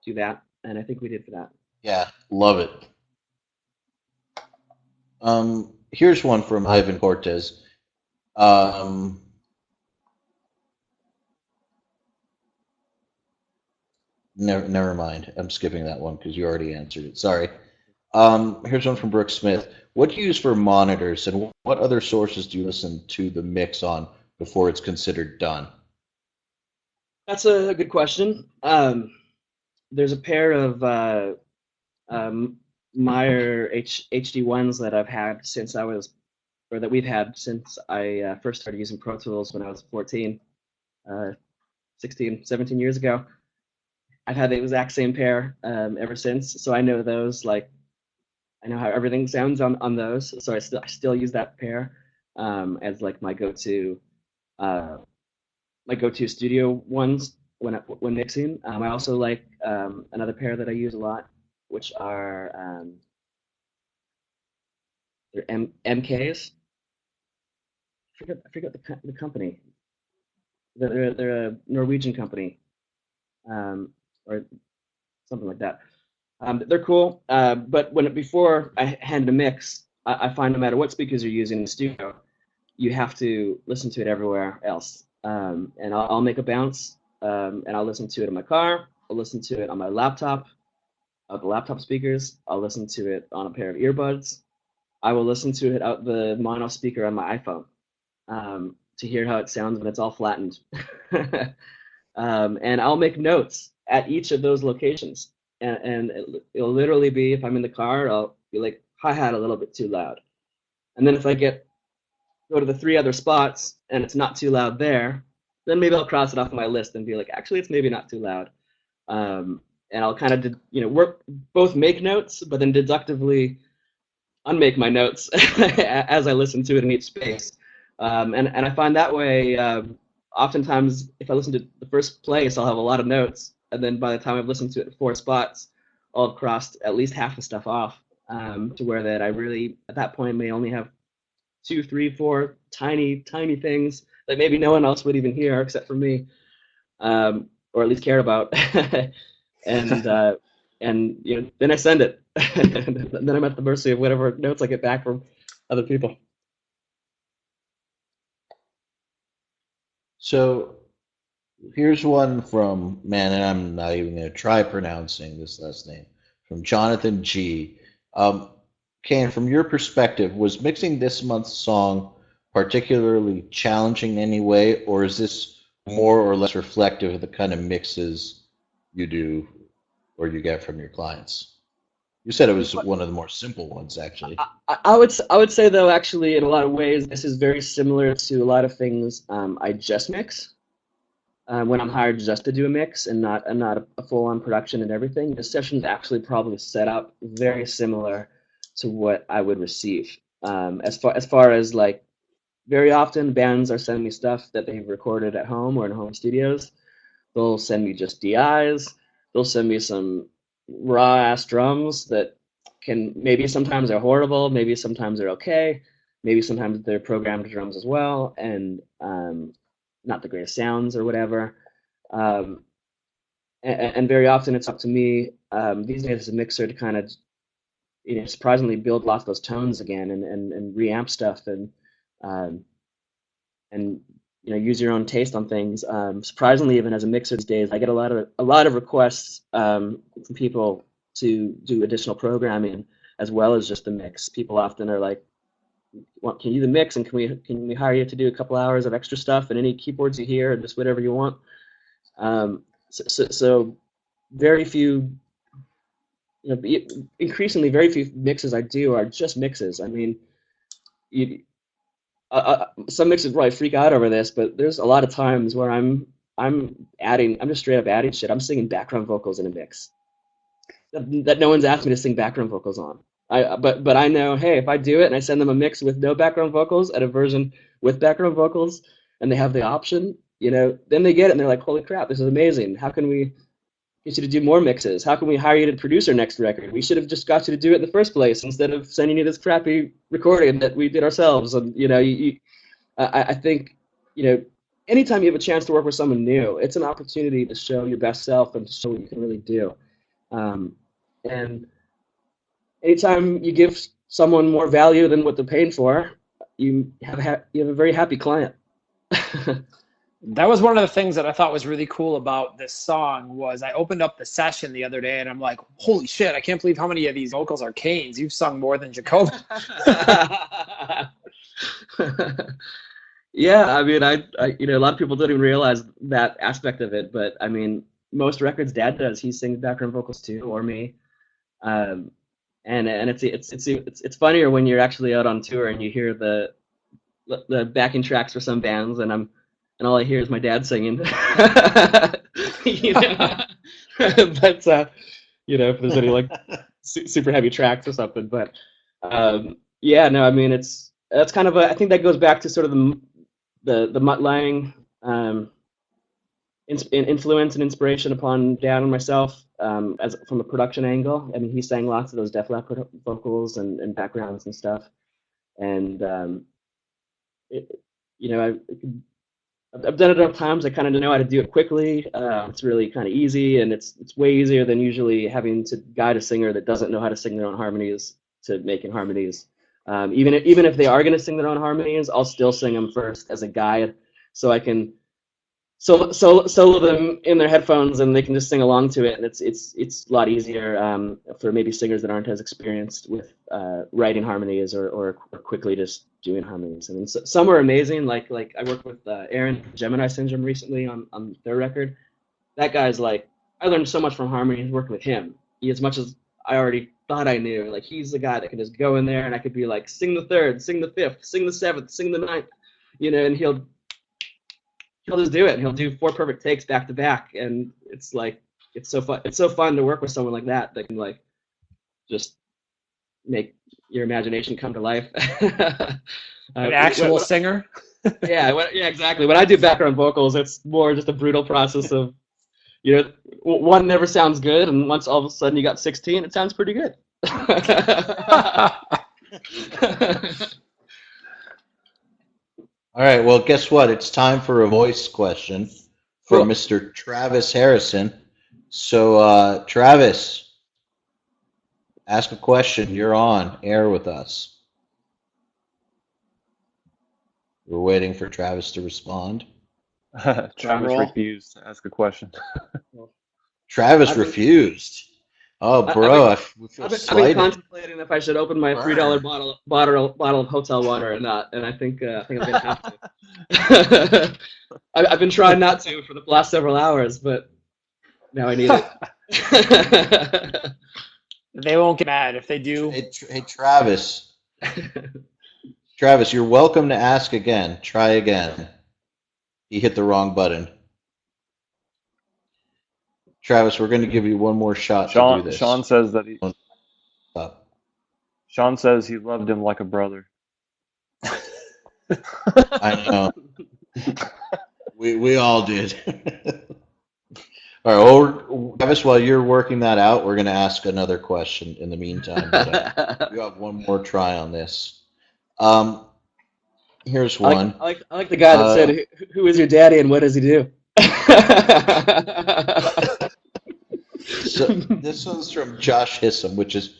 do that, and I think we did for that. Yeah, love it. Here's one from Ivan Cortez. Never mind. I'm skipping that one because you already answered it. Sorry. Here's one from Brooke Smith. What do you use for monitors, and what other sources do you listen to the mix on before it's considered done? That's a good question. There's a pair of Meyer HD1s that we've had since I first started using Pro Tools when I was 14, 16, 17 years ago. I've had the exact same pair ever since, so I know those. Like, I know how everything sounds on those, so I still use that pair as like my go-to studio ones when mixing. I also like another pair that I use a lot, which are they're MKs. I forget the company. They're a Norwegian company, or something like that. They're cool, but before I hand a mix, I find no matter what speakers you're using in the studio, you have to listen to it everywhere else. And I'll make a bounce, and I'll listen to it in my car. I'll listen to it on my laptop, the laptop speakers. I'll listen to it on a pair of earbuds. I will listen to it out the mono speaker on my iPhone to hear how it sounds when it's all flattened. And I'll make notes at each of those locations. And it'll literally be, if I'm in the car, I'll be like, hi-hat a little bit too loud. And then if I go to the 3 other spots and it's not too loud there, then maybe I'll cross it off my list and be like, actually, it's maybe not too loud. And I'll kind of both make notes, but then deductively unmake my notes as I listen to it in each space. And I find that way, oftentimes, if I listen to the first place, I'll have a lot of notes. And then by the time I've listened to it in 4 spots, I'll have crossed at least half the stuff off, to where that I really, at that point, may only have 2, 3, 4 tiny things that maybe no one else would even hear except for me, or at least care about. And then I send it. And then I'm at the mercy of whatever notes I get back from other people. So here's one from, man, and I'm not even going to try pronouncing this last name, from Jonathan G. Kane, from your perspective, was mixing this month's song particularly challenging in any way, or is this more or less reflective of the kind of mixes you do or you get from your clients? You said it was one of the more simple ones, actually. I would say though, actually, in a lot of ways, this is very similar to a lot of things I just mix. When I'm hired just to do a mix and not a full-on production and everything, the session's actually probably set up very similar to what I would receive. As far as like, very often bands are sending me stuff that they've recorded at home or in home studios. They'll send me just DIs. They'll send me some raw ass drums that can, maybe sometimes they're horrible, maybe sometimes they're okay, maybe sometimes they're programmed drums as well, and not the greatest sounds or whatever. Um, and very often it's up to me these days as a mixer to kind of, surprisingly build off those tones again and reamp stuff um, and use your own taste on things. Surprisingly, even as a mixer these days, I get a lot of requests from people to do additional programming as well as just the mix. People often are like, can you do the mix, and can we hire you to do a couple hours of extra stuff and any keyboards you hear, and just whatever you want. So very few, increasingly very few mixes I do are just mixes. I mean, you, some mixers probably freak out over this, but there's a lot of times where I'm just straight up adding shit. I'm singing background vocals in a mix that no one's asked me to sing background vocals on. But I know, hey, if I do it and I send them a mix with no background vocals and a version with background vocals, and they have the option, then they get it and they're like, holy crap, this is amazing. How can we get you to do more mixes? How can we hire you to produce our next record? We should have just got you to do it in the first place instead of sending you this crappy recording that we did ourselves. And I think, anytime you have a chance to work with someone new, it's an opportunity to show your best self and to show what you can really do. And anytime you give someone more value than what they're paying for, you have a very happy client. That was one of the things that I thought was really cool about this song. Was I opened up the session the other day and I'm like, holy shit, I can't believe how many of these vocals are Kane's. You've sung more than Jacob. Yeah, I mean, I a lot of people don't even realize that aspect of it, but I mean, most records Dad does. He sings background vocals too, or me. Um, and it's funnier when you're actually out on tour and you hear the backing tracks for some bands, and all I hear is my dad singing. But if there's any like super heavy tracks or something, but yeah, no, I mean, that's kind of I think that goes back to sort of the Mutt Lange influence and inspiration upon Dad and myself, as from a production angle. I mean, he sang lots of those Def Leppard vocals and backgrounds and stuff, and I've done it enough times. I kind of know how to do it quickly. It's really kind of easy, and it's way easier than usually having to guide a singer that doesn't know how to sing their own harmonies to making harmonies. Even if they are going to sing their own harmonies, I'll still sing them first as a guide, so I can solo them in their headphones, and they can just sing along to it. And it's a lot easier for maybe singers that aren't as experienced with writing harmonies or quickly just doing harmonies. I mean, some are amazing. Like I worked with Aaron from Gemini Syndrome recently on their record. That guy's like, I learned so much from harmonies working with him. As much as I already thought I knew, like, he's the guy that can just go in there and I could be like, sing the third, sing the fifth, sing the seventh, sing the ninth, and he'll just do it. And he'll do 4 perfect takes back to back, and it's like, it's so fun. It's so fun to work with someone like that can like just make your imagination come to life. An actual singer. Yeah, exactly. When I do background vocals, it's more just a brutal process of, one never sounds good, and once all of a sudden you got 16, it sounds pretty good. All right, well, guess what? It's time for a voice question for Mr. Travis Harrison. So, Travis, ask a question. You're on air with us. We're waiting for Travis to respond. drum Travis roll. refused to ask a question. Travis I've been, refused. Oh, I- I've been, bro, we feel I've been slighted. contemplating if I should open my $3 Burn. bottle of hotel water or not, and I think I'm gonna have to. I've been trying not to for the last several hours, but now I need it. They won't get mad if they do. Hey, Travis. Travis, you're welcome to ask again. Try again. You hit the wrong button. Travis, we're going to give you one more shot to do Sean this. says that he Don't stop. Sean says he loved him like a brother. I know. We all did. All right, well, Travis, while you're working that out, we're going to ask another question in the meantime. But you have one more try on this. Here's one. I like the guy that Uh, said, "Who is your daddy and what does he do?" so this one's from Josh Hissam, which is,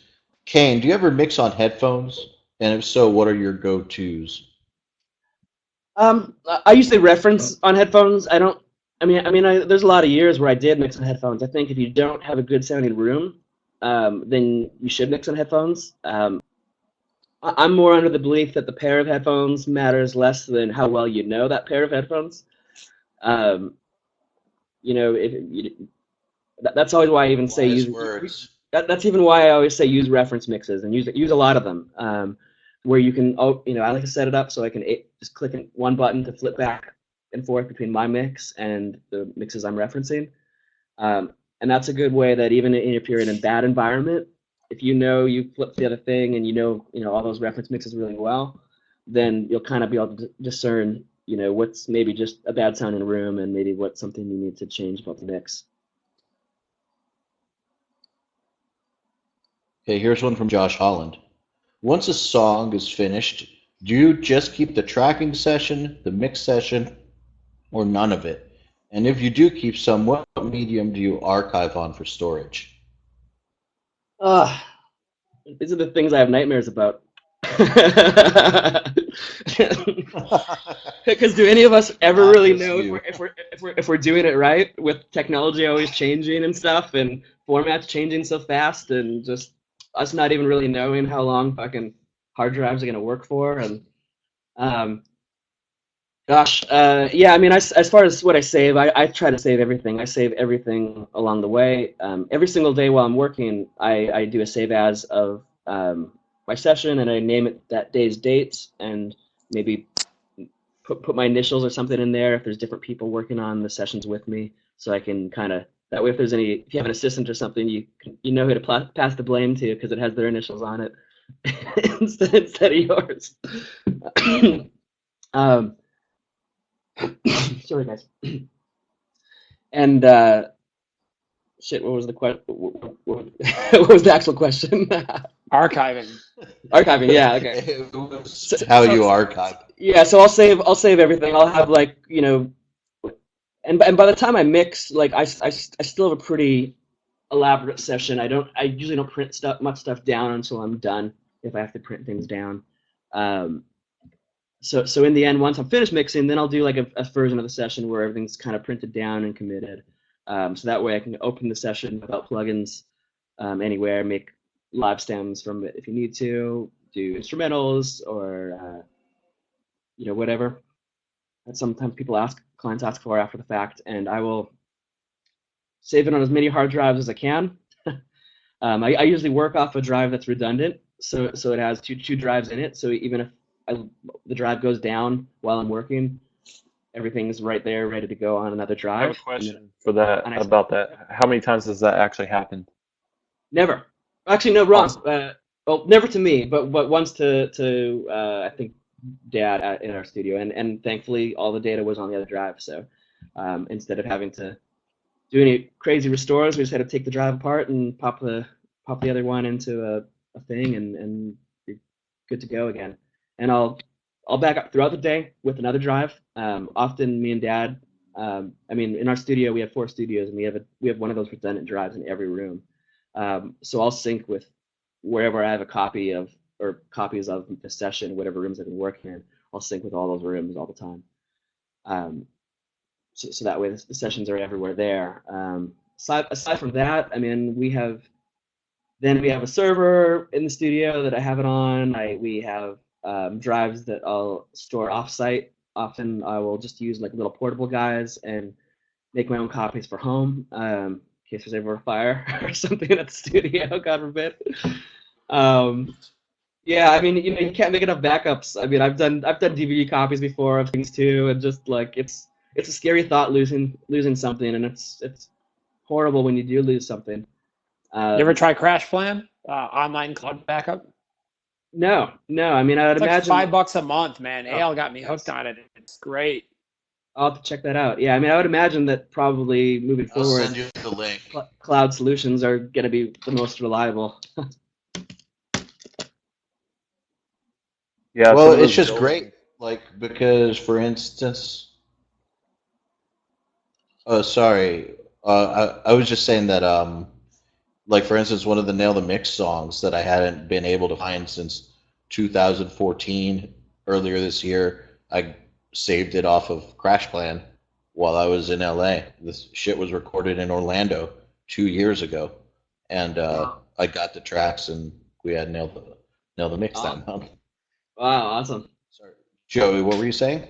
Kane, do you ever mix on headphones? And if so, what are your go-tos? I usually reference on headphones. I don't. There's a lot of years where I did mix on headphones. I think if you don't have a good sounding room, then you should mix on headphones. I'm more under the belief that the pair of headphones matters less than how well you know that pair of headphones. Um, if that's always why I even say Wise use. words. That's even why I always say use reference mixes and use a lot of them. Where you can, I like to set it up so I can just click one button to flip back and forth between my mix and the mixes I'm referencing. And that's a good way that even if you're in a bad environment, if you know you flipped the other thing and you know all those reference mixes really well, then you'll kind of be able to discern, what's maybe just a bad sound in a room and maybe what's something you need to change about the mix. Okay, here's one from Josh Holland. Once a song is finished, do you just keep the tracking session, the mix session, or none of it? And if you do keep some, what medium do you archive on for storage? These are the things I have nightmares about. Because do any of us ever Not really just know you. if we're doing it right with technology always changing and stuff and formats changing so fast and just us not even really knowing how long fucking hard drives are gonna work for and um yeah, as far as what I save, I try to save everything. I save everything along the way. Every single day while I'm working, I do a save as of my session, and I name it that day's dates, and maybe put my initials or something in there if there's different people working on the sessions with me, so I can kind of that way if you have an assistant or something, you know who to pass the blame to because it has their initials on it instead of yours. um, Sorry, guys. And shit, what was the question? What was the actual question? Archiving. Archiving, yeah, okay. It was how you archive. Yeah, so I'll save everything. I'll have and by the time I mix, I still have a pretty elaborate session. I usually don't print much stuff down until I'm done if I have to print things down. So in the end, once I'm finished mixing, then I'll do like a version of the session where everything's kind of printed down and committed. So that way I can open the session without plugins anywhere, make live stems from it if you need to, do instrumentals or whatever that sometimes clients ask for after the fact, and I will save it on as many hard drives as I can. I usually work off a drive that's redundant, so it has two drives in it. So even if the drive goes down while I'm working, everything's right there, ready to go on another I drive. have a question for that and about that. How many times does that actually happen? Never. Actually, no, wrong. Well, never to me, but once to I think Dad in our studio, and thankfully all the data was on the other drive. So instead of having to do any crazy restores, we just had to take the drive apart and pop the other one into a thing, and you're good to go again. And I'll back up throughout the day with another drive. Often me and Dad, in our studio we have 4 studios, and we have one of those redundant drives in every room. So I'll sync with wherever I have a copy of or copies of the session, whatever rooms I've been working in. I'll sync with all those rooms all the time. so that way the sessions are everywhere there. Aside from that, I mean, we have a server in the studio that I have it on. We have drives that I'll store offsite. Often I will just use like little portable guys and make my own copies for home, in case there's ever a fire or something at the studio, God forbid. Yeah, I mean, you can't make enough backups. I mean, I've done DVD copies before of things too, and just like it's a scary thought losing something, and it's horrible when you do lose something. You ever try CrashPlan, online cloud backup? No. I mean, I would It's like imagine $5 a month, man. AL got me hooked on it. It's great. I'll have to check that out. Yeah, I mean, I would imagine that probably moving I'll forward, send you the link. cloud solutions are going to be the most reliable. Yeah, Well, some of it's those just great, like because, for instance, oh, sorry, I was just saying that, like for instance, one of the Nail the Mix songs that I hadn't been able to find since 2014, earlier this year, I saved it off of CrashPlan while I was in LA. This shit was recorded in Orlando 2 years ago, and I got the tracks, and we had Nail the Mix that month. Wow, awesome. Sorry, Joey, what were you saying?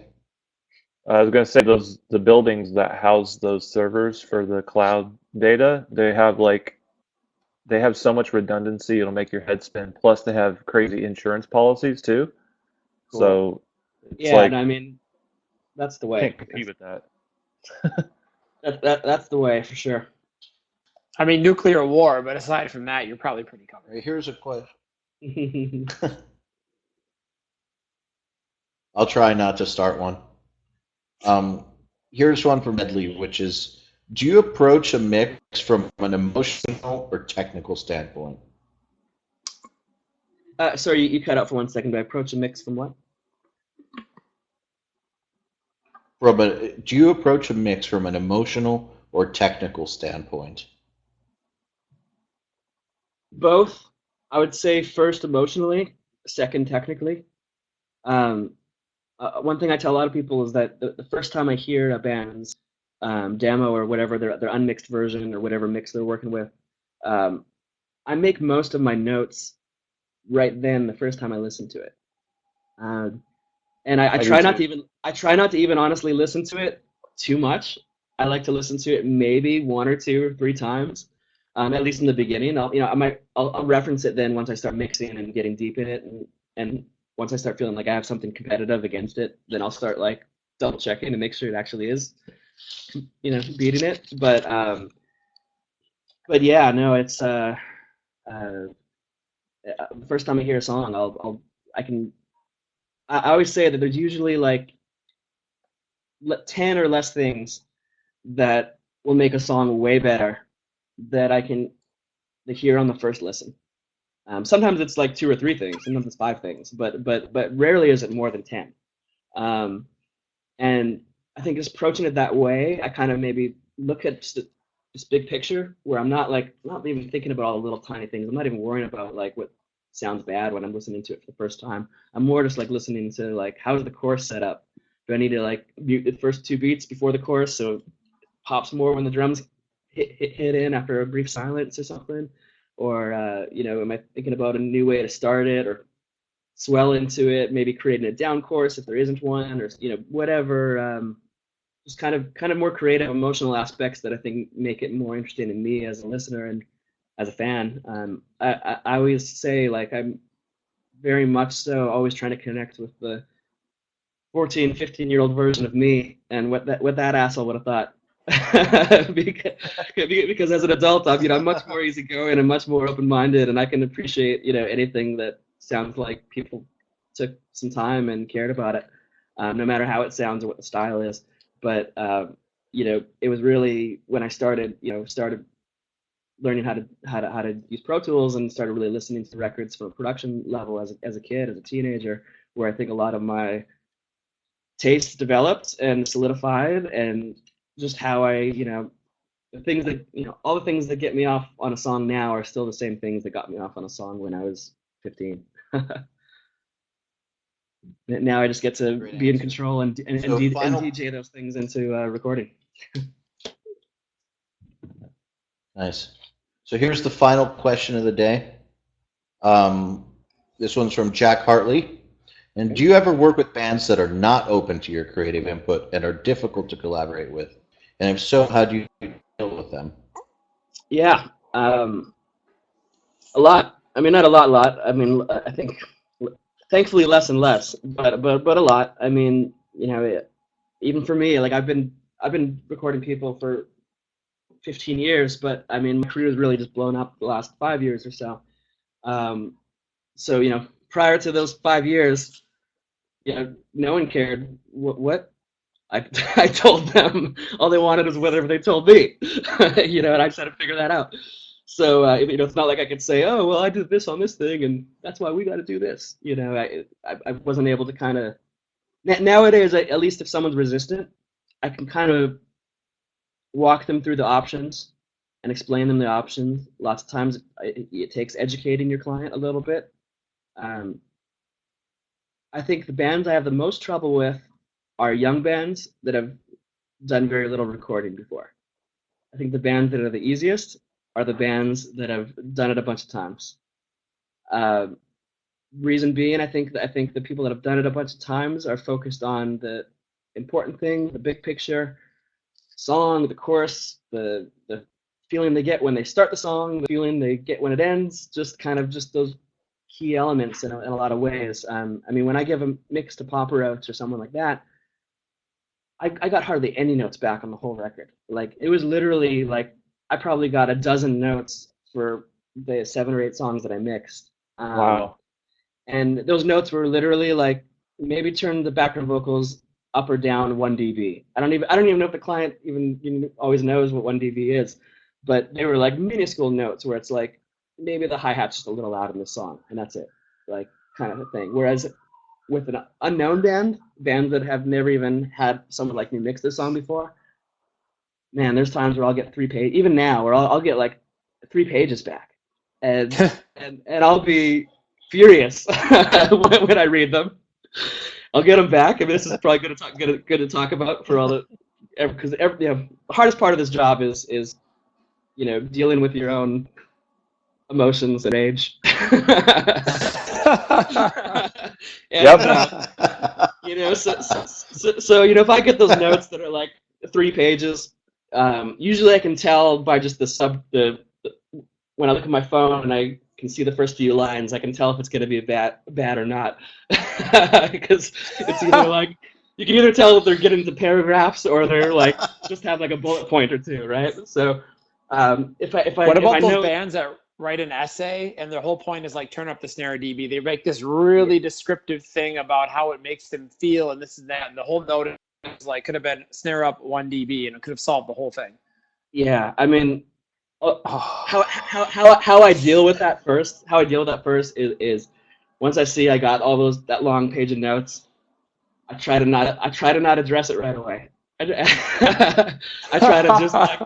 I was going to say the buildings that house those servers for the cloud data, they have so much redundancy, it'll make your head spin. Plus, they have crazy insurance policies too. Cool. So it's Yeah, like no, I mean, that's the way. can't compete with that. That's the way for sure. I mean, nuclear war, but aside from that, you're probably pretty covered. Right, here's a question. I'll try not to start one. Here's one from Medley, which is, do you approach a mix from an emotional or technical standpoint? Sorry, you cut out for 1 second. Do I approach a mix from what? Do you approach a mix from an emotional or technical standpoint? Both. I would say first emotionally, second technically. One thing I tell a lot of people is that the first time I hear a band's demo or whatever, their unmixed version or whatever mix they're working with, I make most of my notes right then the first time I listen to it. And I try not to even honestly listen to it too much. I like to listen to it maybe 1 or 2 or 3 times, at least in the beginning. I'll reference it then once I start mixing and getting deep in it, and once I start feeling like I have something competitive against it, then I'll start like double checking to make sure it actually is, beating it. But yeah, no, it's the first time I hear a song, I always say that there's usually like 10 or less things that will make a song way better that I can hear on the first listen. Sometimes it's like 2 or 3 things, sometimes it's 5 things, but rarely is it more than 10. And I think just approaching it that way, I kind of maybe look at this big picture where I'm not even thinking about all the little tiny things. I'm not even worrying about like what sounds bad when I'm listening to it for the first time. I'm more just like listening to like, how's the chorus set up? Do I need to like mute the first 2 beats before the chorus so it pops more when the drums hit in after a brief silence or something? Or am I thinking about a new way to start it, or swell into it, maybe creating a down chorus if there isn't one, or whatever. Just kind of more creative, emotional aspects that I think make it more interesting in me as a listener and as a fan. I always say like I'm very much so always trying to connect with the 14, 15-year-old version of me and what that asshole would have thought. because as an adult, I'm much more easygoing and much more open-minded, and I can appreciate anything that sounds like people took some time and cared about it, no matter how it sounds or what the style is. But it was really when I started learning how to use Pro Tools and started really listening to the records from a production level as a kid, as a teenager, where I think a lot of my tastes developed and solidified, and just how I, the things that, all the things that get me off on a song now are still the same things that got me off on a song when I was 15. Now I just get to be in control and DJ those things into recording. Nice. So here's the final question of the day. This one's from Jack Hartley. And do you ever work with bands that are not open to your creative input and are difficult to collaborate with? And if so, how do you deal with them? Yeah, a lot. I mean, not a lot. I mean, I think thankfully less and less, but a lot. I mean, even for me, like I've been recording people for 15 years, but I mean, my career has really just blown up the last 5 years or so. Um, so prior to those 5 years, no one cared what I I told them. All they wanted was whatever they told me, and I just had to figure that out. So it's not like I could say, oh well, I did this on this thing, and that's why we got to do this. I wasn't able to kind of nowadays. At least if someone's resistant, I can kind of walk them through the options and explain them the options. Lots of times it takes educating your client a little bit. Um, I think the bands I have the most trouble with are young bands that have done very little recording before. I think the bands that are the easiest are the bands that have done it a bunch of times. Uh, Reason being, I think the people that have done it a bunch of times are focused on the important thing, the big picture, song, the chorus, the feeling they get when they start the song, the feeling they get when it ends, just kind of just those key elements in a lot of ways. I mean, when I give a mix to Papa Roach or someone like that, I got hardly any notes back on the whole record. Like it was literally like I probably got a dozen notes for the 7 or 8 songs that I mixed. Wow. And those notes were literally like maybe turn the background vocals up or down 1 dB. I don't even know if the client even always knows what 1 dB is, but they were like minuscule notes where it's like maybe the hi-hat's just a little loud in the song and that's it, like kind of a thing. Whereas with an unknown bands that have never even had someone like me mix this song before, man, there's times where I'll get 3 pages, even now, where I'll get like 3 pages back, and and I'll be furious when I read them. I'll get them back. I mean, this is probably good to talk about for all the because the hardest part of this job is dealing with your own emotions and age. And, Yep. so if I get those notes that are like 3 pages, usually I can tell by just the when I look at my phone and I can see the first few lines, I can tell if it's going to be bad or not, because it's either like you can either tell if they're getting into paragraphs or they're like just have like a bullet point or two, right? So if I What if about I those know, bands that write an essay and their whole point is like turn up the snare dB? They make this really descriptive thing about how it makes them feel and this and that, and the whole note is like could have been snare up 1 dB and it could have solved the whole thing. yeah, I mean, how I deal with that first? How I deal with that first is once I see I got all that long page of notes, I try to not address it right away. I try to just like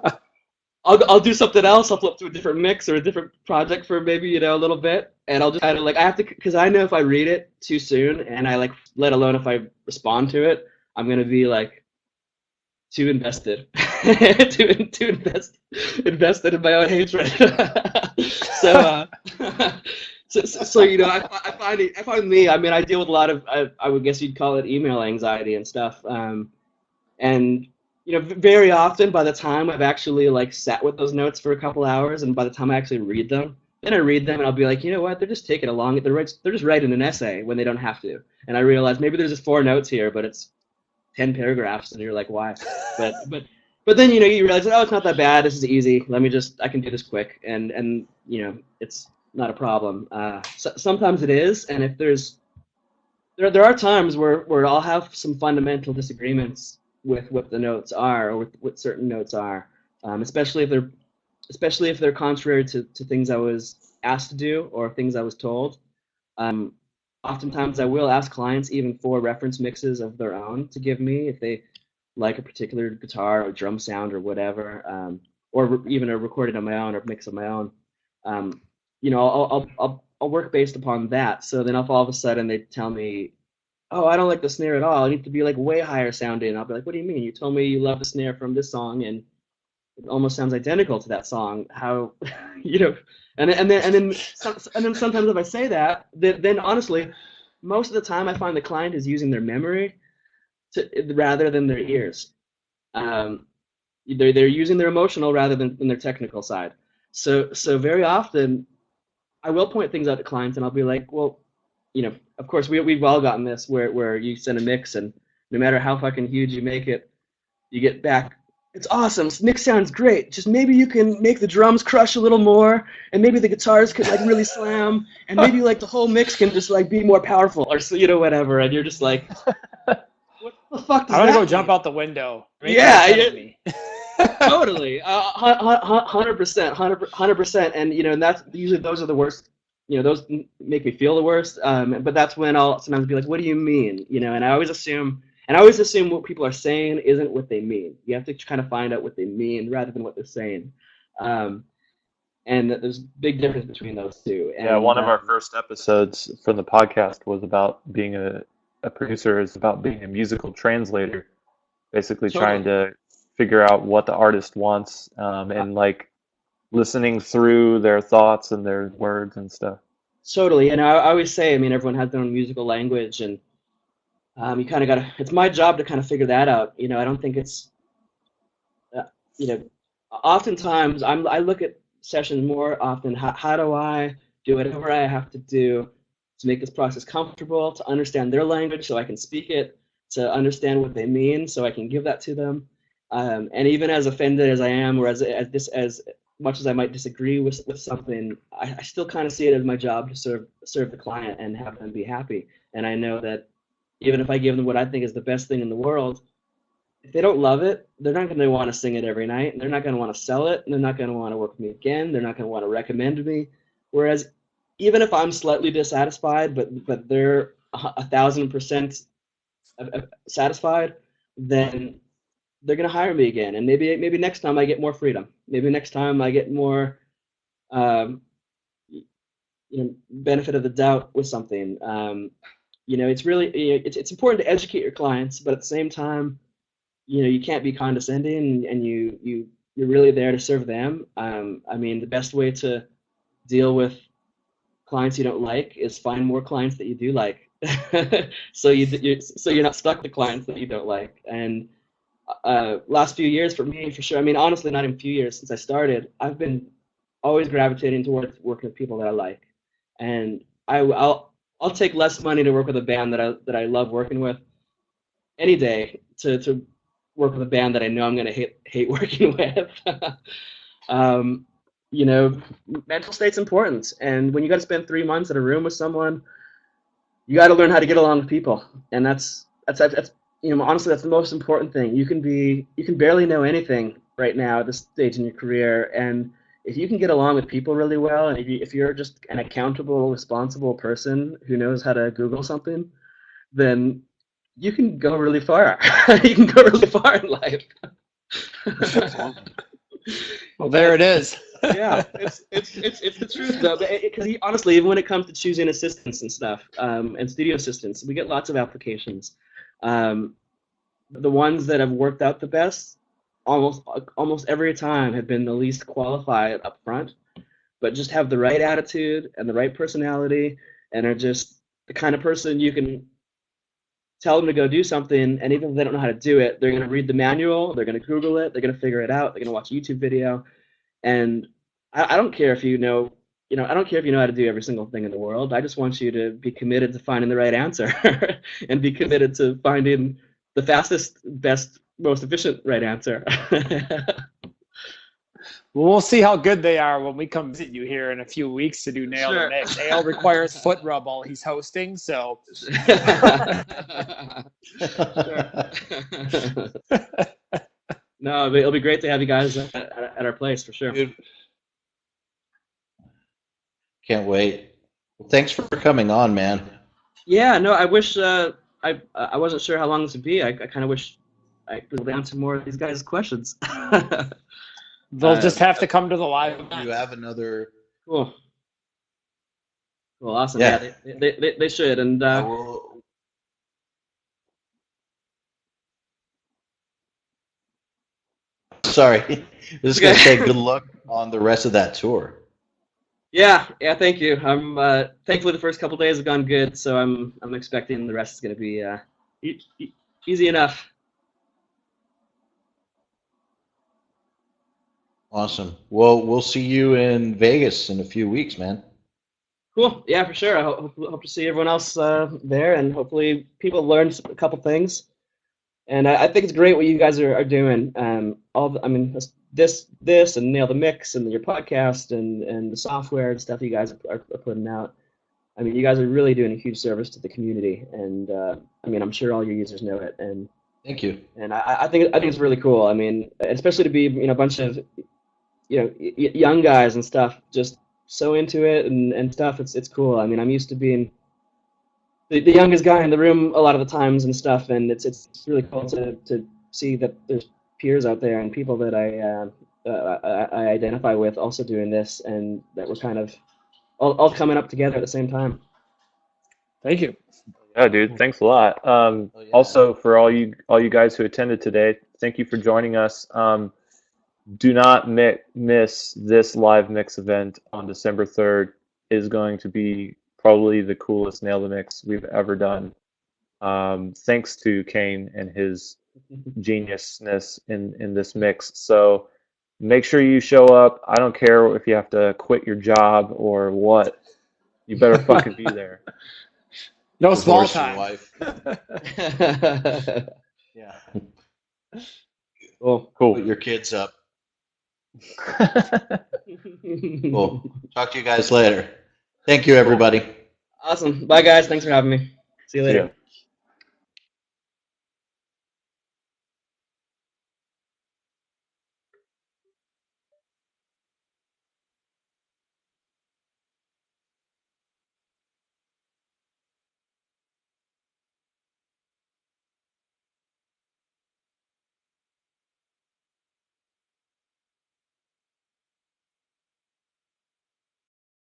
I'll do something else. I'll flip to a different mix or a different project for maybe a little bit, and I'll just kind of like I have to because I know if I read it too soon and I like let alone if I respond to it, I'm gonna be like too invested, invested in my own hatred. so, I find me. I mean, I deal with a lot of. I would guess you'd call it email anxiety and stuff. And very often by the time I've actually like sat with those notes for a couple hours, and by the time I actually read them, then I read them and I'll be like, you know what? They're just taking a long. They're just writing an essay when they don't have to. And I realize maybe there's just 4 notes here, but it's 10 paragraphs, and you're like, why? But then you realize, oh, it's not that bad. This is easy. I can do this quick, and it's not a problem. Sometimes it is, and if there are times where I'll have some fundamental disagreements with what the notes are or with what certain notes are, especially if they're contrary to things I was asked to do or things I was told. Um, Oftentimes I will ask clients even for reference mixes of their own to give me if they like a particular guitar or drum sound or whatever, or even a recording on my own or mix of my own. Um, I'll work based upon that. So then if all of a sudden they tell me oh, I don't like the snare at all. It needs to be like way higher sounding. And I'll be like, what do you mean? You told me you love the snare from this song, and it almost sounds identical to that song. How, you know, and then sometimes if I say that, then honestly, most of the time I find the client is using their memory rather than their ears. Um, they're using their emotional rather than their technical side. So very often I will point things out to clients and I'll be like, well, of course we've all gotten this where you send a mix and no matter how fucking huge you make it, you get back, it's awesome. This mix sounds great. Just maybe you can make the drums crush a little more, and maybe the guitars could like really slam, and maybe like the whole mix can just like be more powerful, or whatever. And you're just like, what the fuck does I'm gonna that go jump mean? out the window. Right Yeah, in front of me. totally, 100%, 100%. And and that's usually those are the worst. Those make me feel the worst. But that's when I'll sometimes be like, "What do you mean?" And I always assume what people are saying isn't what they mean. You have to kind of find out what they mean rather than what they're saying. Um, and that there's a big difference between those two. Yeah, And one of our first episodes from the podcast was about being a producer, is about being a musical translator, basically trying totally, to figure out what the artist wants, uh, and like listening through their thoughts and their words and stuff. totally. And I always say, I mean, everyone has their own musical language, and you kind of got to. It's my job to kind of figure that out. I don't think it's uh, you know, oftentimes I look at sessions more often. How do I do whatever I have to do to make this process comfortable, to understand their language so I can speak it, to understand what they mean so I can give that to them. And even as offended as I am, or as much as I might disagree with something, I still kind of see it as my job to serve the client and have them be happy. And I know that even if I give them what I think is the best thing in the world, if they don't love it, they're not going to want to sing it every night. They're not going to want to sell it. And they're not going to want to work with me again. They're not going to want to recommend me. Whereas even if I'm slightly dissatisfied, but they're 1,000% satisfied, then they're going to hire me again. And maybe next time I get more freedom. Maybe next time I get more um, benefit of the doubt with something. It's really it's important to educate your clients, but at the same time, you can't be condescending, and you're really there to serve them. I mean, the best way to deal with clients you don't like is find more clients that you do like. So you're not stuck with clients that you don't like. And last few years for me, for sure. I mean, honestly, not even a few years since I started, I've been always gravitating towards working with people that I like, and I'll take less money to work with a band that I love working with any day to work with a band that I know I'm going to hate working with. um, Mental state's important, and when you got to spend 3 months in a room with someone, you got to learn how to get along with people, and that's honestly that's the most important thing. You can barely know anything right now at this stage in your career, and if you can get along with people really well, and if you're just an accountable, responsible person who knows how to Google something, then you can go really far. You can go really far in life. Well, there it is. Yeah, it's the truth though. Because honestly, even when it comes to choosing assistants and stuff, and studio assistants, we get lots of applications. Um, the ones that have worked out the best, almost every time, have been the least qualified up front, but just have the right attitude and the right personality, and are just the kind of person you can tell them to go do something, and even if they don't know how to do it, they're going to read the manual, they're going to Google it, they're going to figure it out, they're going to watch a YouTube video. And I don't care if I don't care if you know how to do every single thing in the world. I just want you to be committed to finding the right answer and be committed to finding the fastest, best, most efficient right answer. Well, we'll see how good they are when we come visit you here in a few weeks to do Nail the Sure. Mix. Ale requires foot rub while he's hosting, so. No, it'll be great to have you guys at our place for sure. Dude, can't wait. Well, thanks for coming on, man. Yeah, no, I wish I wasn't sure how long this would be. I kind of wish I could answer more of these guys' questions. They'll just have to come to the live event. You have another. Cool. Cool, awesome. Yeah. Yeah, they should. And I will sorry. I was just gonna say good luck on the rest of that tour. Yeah, thank you. I'm thankfully the first couple days have gone good, so I'm expecting the rest is going to be easy enough. Awesome. Well, we'll see you in Vegas in a few weeks, man. Cool. Yeah, for sure. I hope to see everyone else there, and hopefully people learn a couple things. And I think it's great what you guys are doing. This and Nail the Mix and your podcast and the software and stuff you guys are putting out. I mean, you guys are really doing a huge service to the community, and I'm sure all your users know it. And thank you. And I think it's really cool. I mean, especially to be a bunch of young guys and stuff, just so into it and stuff. It's cool. I mean, I'm used to being the youngest guy in the room a lot of the times and stuff, and it's really cool to see that there's peers out there and people that I identify with also doing this, and that we're kind of all coming up together at the same time. Thank you. Yeah, dude. Thanks a lot. Yeah. Also, for all you guys who attended today, thank you for joining us. Do not miss this live mix event on December 3rd. It is going to be probably the coolest Nail the Mix we've ever done. Thanks to Kane and his geniusness in this mix. So make sure you show up. I don't care if you have to quit your job or what. You better fucking be there. No small Divorce your time. wife. Yeah. Cool. Put your kids up. Cool. Talk to you guys later. Thank you, everybody. Awesome. Bye, guys. Thanks for having me. See you later. Yeah.